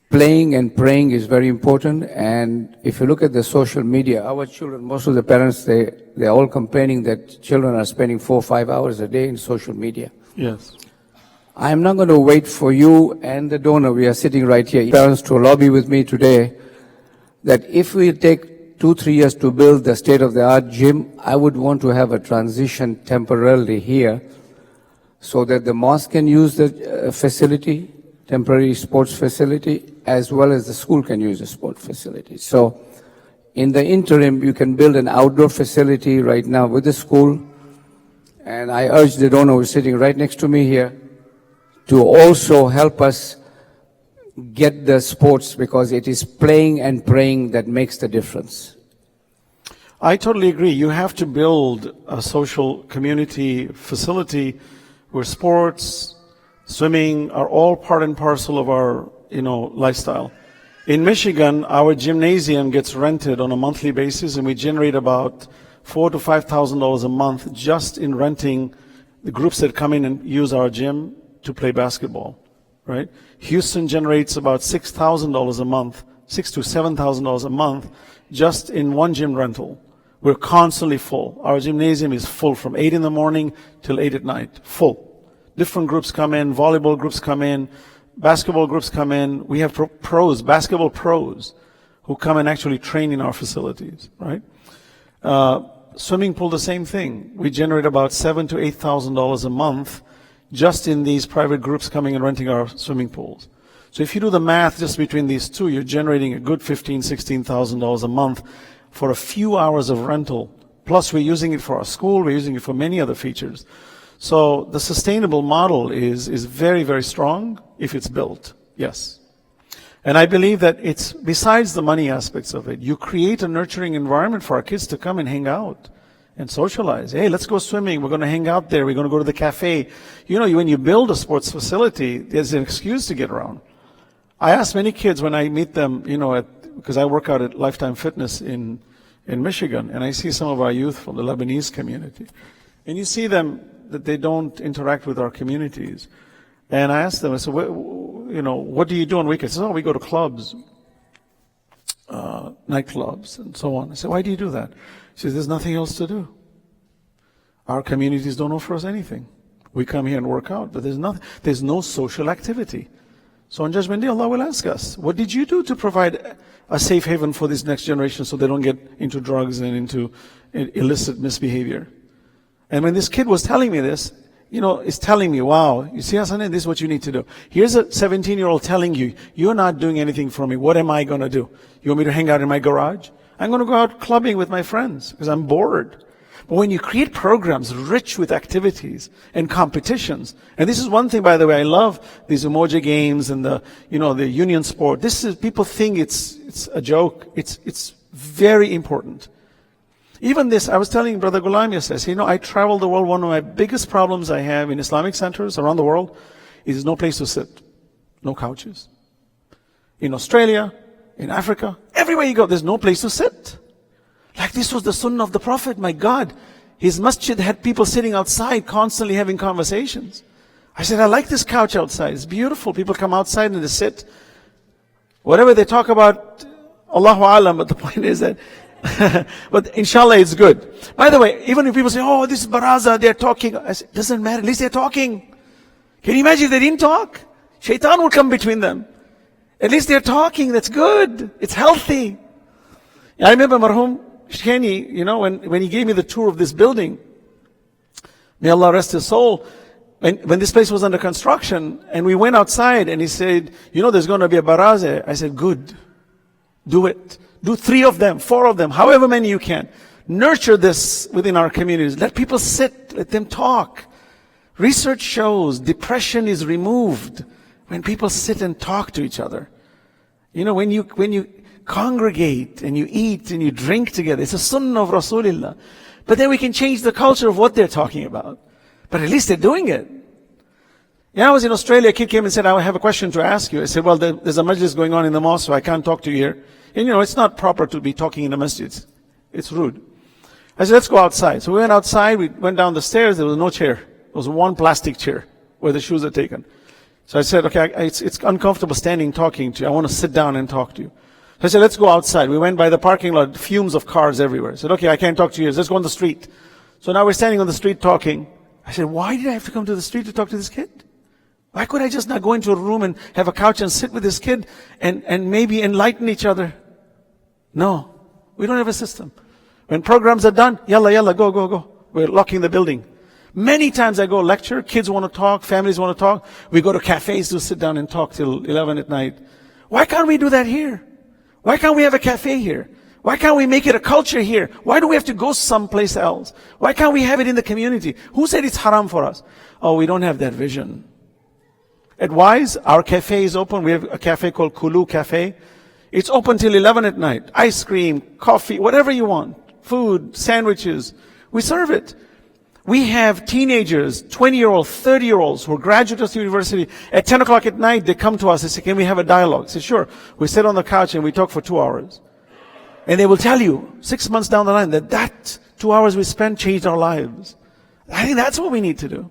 playing and praying is very important, and if you look at the social media, our children, most of the parents, they're all complaining that children are spending 4 or 5 hours a day in social media. Yes. I'm not going to wait for you and the donor, we are sitting right here, parents, to lobby with me today, that if we take 2-3 years to build the state-of-the-art gym, I would want to have a transition temporarily here so that the mosque can use the facility, temporary sports facility, as well as the school can use the sports facility. So in the interim, you can build an outdoor facility right now with the school, and I urge the donor who's sitting right next to me here to also help us get the sports, because it is playing and praying that makes the difference. I totally agree. You have to build a social community facility where sports, swimming are all part and parcel of our, lifestyle. In Michigan, our gymnasium gets rented on a monthly basis, and we generate about $4,000 to $5,000 a month just in renting the groups that come in and use our gym to play basketball, right? Houston generates about $6,000 a month, $6,000 to $7,000 a month just in one gym rental. We're constantly full. Our gymnasium is full from 8 in the morning till 8 at night, full. Different groups come in, volleyball groups come in, basketball groups come in. We have pros, basketball pros, who come and actually train in our facilities, right? Swimming pool, the same thing. We generate about $7,000 to $8,000 a month just in these private groups coming and renting our swimming pools. So if you do the math just between these two, you're generating a good $15,000, $16,000 a month for a few hours of rental. Plus we're using it for our school, we're using it for many other features. So the sustainable model is very, very strong if it's built, yes. And I believe that it's, besides the money aspects of it, you create a nurturing environment for our kids to come and hang out and socialize. Hey, let's go swimming. We're going to hang out there. We're going to go to the cafe. When you build a sports facility, there's an excuse to get around. I ask many kids when I meet them, because I work out at Lifetime Fitness in Michigan, and I see some of our youth from the Lebanese community. And you see them that they don't interact with our communities. And I ask them, I said, what do you do on weekends? They say, we go to clubs, nightclubs, and so on. I said, why do you do that? She says, there's nothing else to do. Our communities don't offer us anything. We come here and work out, but there's no social activity. So on Judgment Day, Allah will ask us, what did you do to provide a safe haven for this next generation so they don't get into drugs and into illicit misbehavior? And when this kid was telling me this, it's telling me, wow, you see, Hassan, this is what you need to do. Here's a 17-year-old telling you, you're not doing anything for me. What am I going to do? You want me to hang out in my garage? I'm going to go out clubbing with my friends because I'm bored. But when you create programs rich with activities and competitions, and this is one thing, by the way, I love these emoji games and the union sport. People think it's a joke. It's very important. Even this, I was telling Brother Ghulam yesterday, I travel the world. One of my biggest problems I have in Islamic centers around the world is no place to sit, no couches. In Australia, in Africa, everywhere you go, there's no place to sit. Like this was the sunnah of the Prophet, my God. His masjid had people sitting outside, constantly having conversations. I said, I like this couch outside. It's beautiful. People come outside and they sit. Whatever they talk about, Allahu Alam, but the point is that, but inshallah it's good. By the way, even if people say, oh, this is baraza, they're talking. I said, doesn't matter, at least they're talking. Can you imagine if they didn't talk? Shaitan would come between them. At least they're talking, that's good. It's healthy. I remember Marhum Shkeni, when he gave me the tour of this building, may Allah rest his soul, when this place was under construction, and we went outside, and he said, there's going to be a baraza. I said, good. Do it. Do 3 of them, 4 of them, however many you can. Nurture this within our communities. Let people sit, let them talk. Research shows depression is removed when people sit and talk to each other. When you congregate and you eat and you drink together, it's a sunnah of Rasulullah. But then we can change the culture of what they're talking about. But at least they're doing it. I was in Australia, a kid came and said, I have a question to ask you. I said, well, there's a majlis going on in the mosque, so I can't talk to you here. And it's not proper to be talking in the masjid. It's rude. I said, let's go outside. So we went outside, we went down the stairs, there was no chair. There was one plastic chair where the shoes are taken. So I said, okay, it's uncomfortable standing talking to you. I want to sit down and talk to you. So I said, let's go outside. We went by the parking lot, fumes of cars everywhere. I said, okay, I can't talk to you. Let's go on the street. So now we're standing on the street talking. I said, why did I have to come to the street to talk to this kid? Why could I just not go into a room and have a couch and sit with this kid and maybe enlighten each other? No, we don't have a system. When programs are done, yalla, go. We're locking the building. Many times I go lecture, kids want to talk, families want to talk. We go to cafes to sit down and talk till 11 at night. Why can't we do that here? Why can't we have a cafe here? Why can't we make it a culture here? Why do we have to go someplace else? Why can't we have it in the community? Who said it's haram for us? Oh, we don't have that vision. At Wise, our cafe is open. We have a cafe called Kulu Cafe. It's open till 11 at night. Ice cream, coffee, whatever you want. Food, sandwiches. We serve it. We have teenagers, 20-year-olds, 30-year-olds who are graduates of university. At 10 o'clock at night, they come to us and say, can we have a dialogue? I say, sure. We sit on the couch and we talk for 2 hours. And they will tell you 6 months down the line that 2 hours we spent changed our lives. I think that's what we need to do.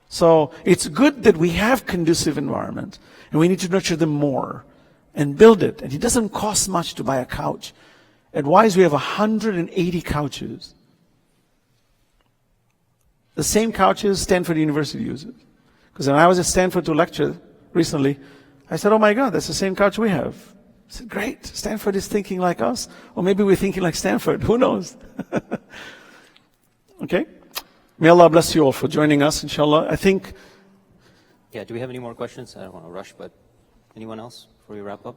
So it's good that we have conducive environment, and we need to nurture them more and build it. And it doesn't cost much to buy a couch. At Wise, we have 180 couches. The same couches Stanford University uses. Because when I was at Stanford to lecture recently, I said, oh my God, that's the same couch we have. I said, great, Stanford is thinking like us, or maybe we're thinking like Stanford, who knows? Okay? May Allah bless you all for joining us, inshallah. I think... Yeah, do we have any more questions? I don't want to rush, but anyone else before we wrap up?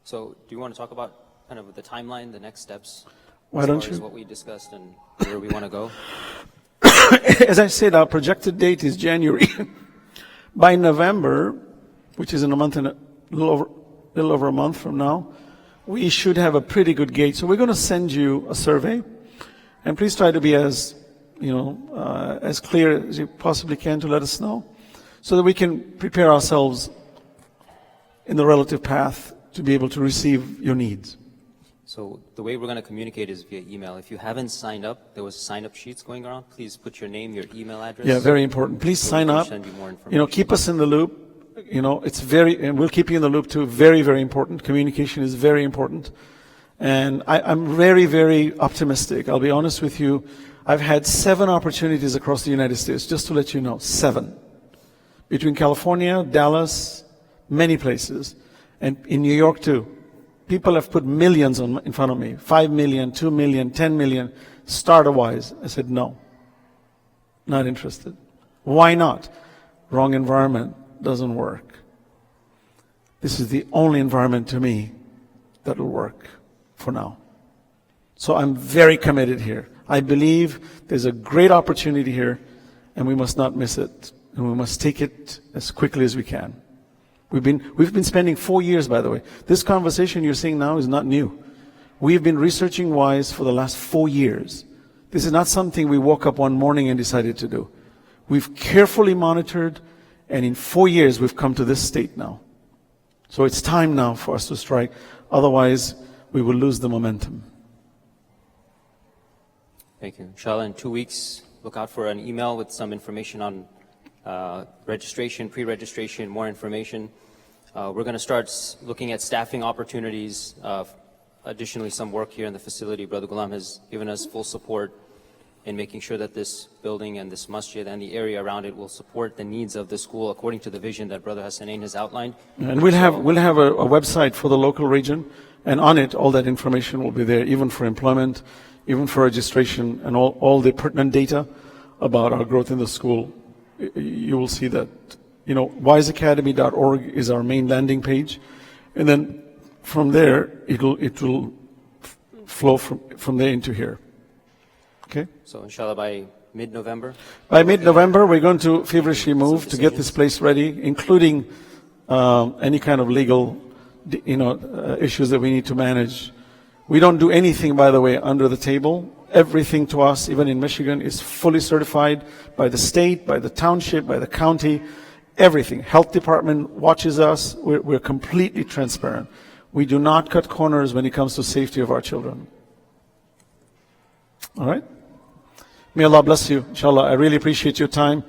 So, do you want to talk about kind of the timeline, the next steps? Why don't you? As what we discussed and where we want to go? As I said, our projected date is January. By November, which is in a month and a little over a month from now, we should have a pretty good gauge. So we're going to send you a survey, and please try to be as clear as you possibly can to let us know, so that we can prepare ourselves in the relative path to be able to receive your needs. So the way we're going to communicate is via email. If you haven't signed up, there was sign-up sheets going around. Please put your name, your email address. Yeah, very important. Please sign up. Send you more information. Keep us in the loop. It's and we'll keep you in the loop too. Very, very important. Communication is very important. And I'm very, very optimistic. I'll be honest with you. I've had 7 opportunities across the United States, just to let you know, 7. Between California, Dallas, many places, and in New York too. People have put millions in front of me, 5 million, 2 million, 10 million, starter-wise. I said, no, not interested. Why not? Wrong environment, doesn't work. This is the only environment to me that will work for now. So I'm very committed here. I believe there's a great opportunity here, and we must not miss it, and we must take it as quickly as we can. We've been spending 4 years, by the way. This conversation you're seeing now is not new. We've been researching WISE for the last 4 years. This is not something we woke up one morning and decided to do. We've carefully monitored, and in 4 years we've come to this state now. So it's time now for us to strike. Otherwise, we will lose the momentum. Thank you. Inshallah, in 2 weeks, look out for an email with some information on registration, pre-registration, more information. We're going to start looking at staffing opportunities. Additionally, some work here in the facility. Brother Ghulam has given us full support in making sure that this building and this masjid and the area around it will support the needs of the school according to the vision that Brother Hassanain has outlined. And we'll have a website for the local region, and on it, all that information will be there, even for employment, even for registration, and all the pertinent data about our growth in the school. You will see that, wiseacademy.org is our main landing page, and then from there, it will flow from there into here. Okay? So inshallah by mid-November? By mid-November, we're going to feverishly move to get this place ready, including any kind of legal issues that we need to manage. We don't do anything, by the way, under the table. Everything to us, even in Michigan, is fully certified by the state, by the township, by the county, everything. Health department watches us. We're completely transparent. We do not cut corners when it comes to safety of our children. All right? May Allah bless you, inshallah. I really appreciate your time,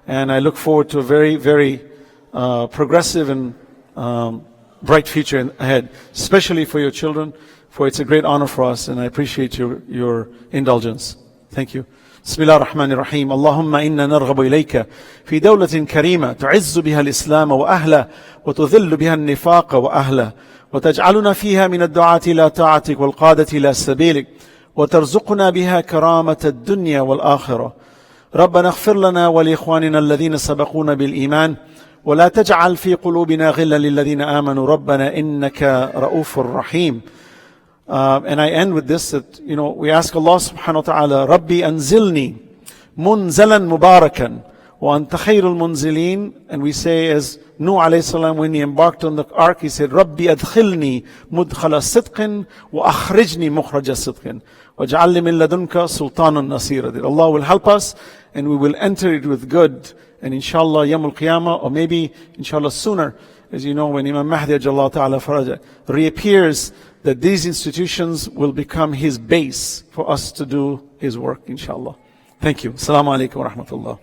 and I look forward to a very, very progressive and bright future ahead, especially for your children, for it's a great honor for us, and I appreciate your indulgence. Thank you. بسم الله الرحمن الرحيم اللهم إنا نرغب إليك في دولة كريمة تعز بها الإسلام وأهله وتذل بها النفاق وأهله وتجعلنا فيها من الدعاة إلى طاعتك والقادة إلى سبيلك وترزقنا بها كرامة الدنيا والآخرة. ربنا اغفر لنا ولإخواننا الذين سبقونا بالإيمان ولا تجعل في قلوبنا غلا للذين آمنوا ربنا إنك رؤوف رحيم. And I end with this, that, we ask Allah subhanahu wa ta'ala, Rabbi anzilni munzalan mubarakan wa anta khayrul munzilin. And we say, as Nuh alayhi salam, when he embarked on the ark, he said, Rabbi adkhilni mudkhala sidqin wa akhrijni mukhraja sidqin wa ja'al li min ladunka sultanan nasira. That Allah will help us and we will enter it with good. And inshallah, Yawmul Qiyamah, or maybe inshallah sooner, as you know, when Imam Mahdi ajallahu ta'ala faraja reappears, that these institutions will become his base for us to do his work, inshallah. Thank you. Assalamu alaikum wa rahmatullah.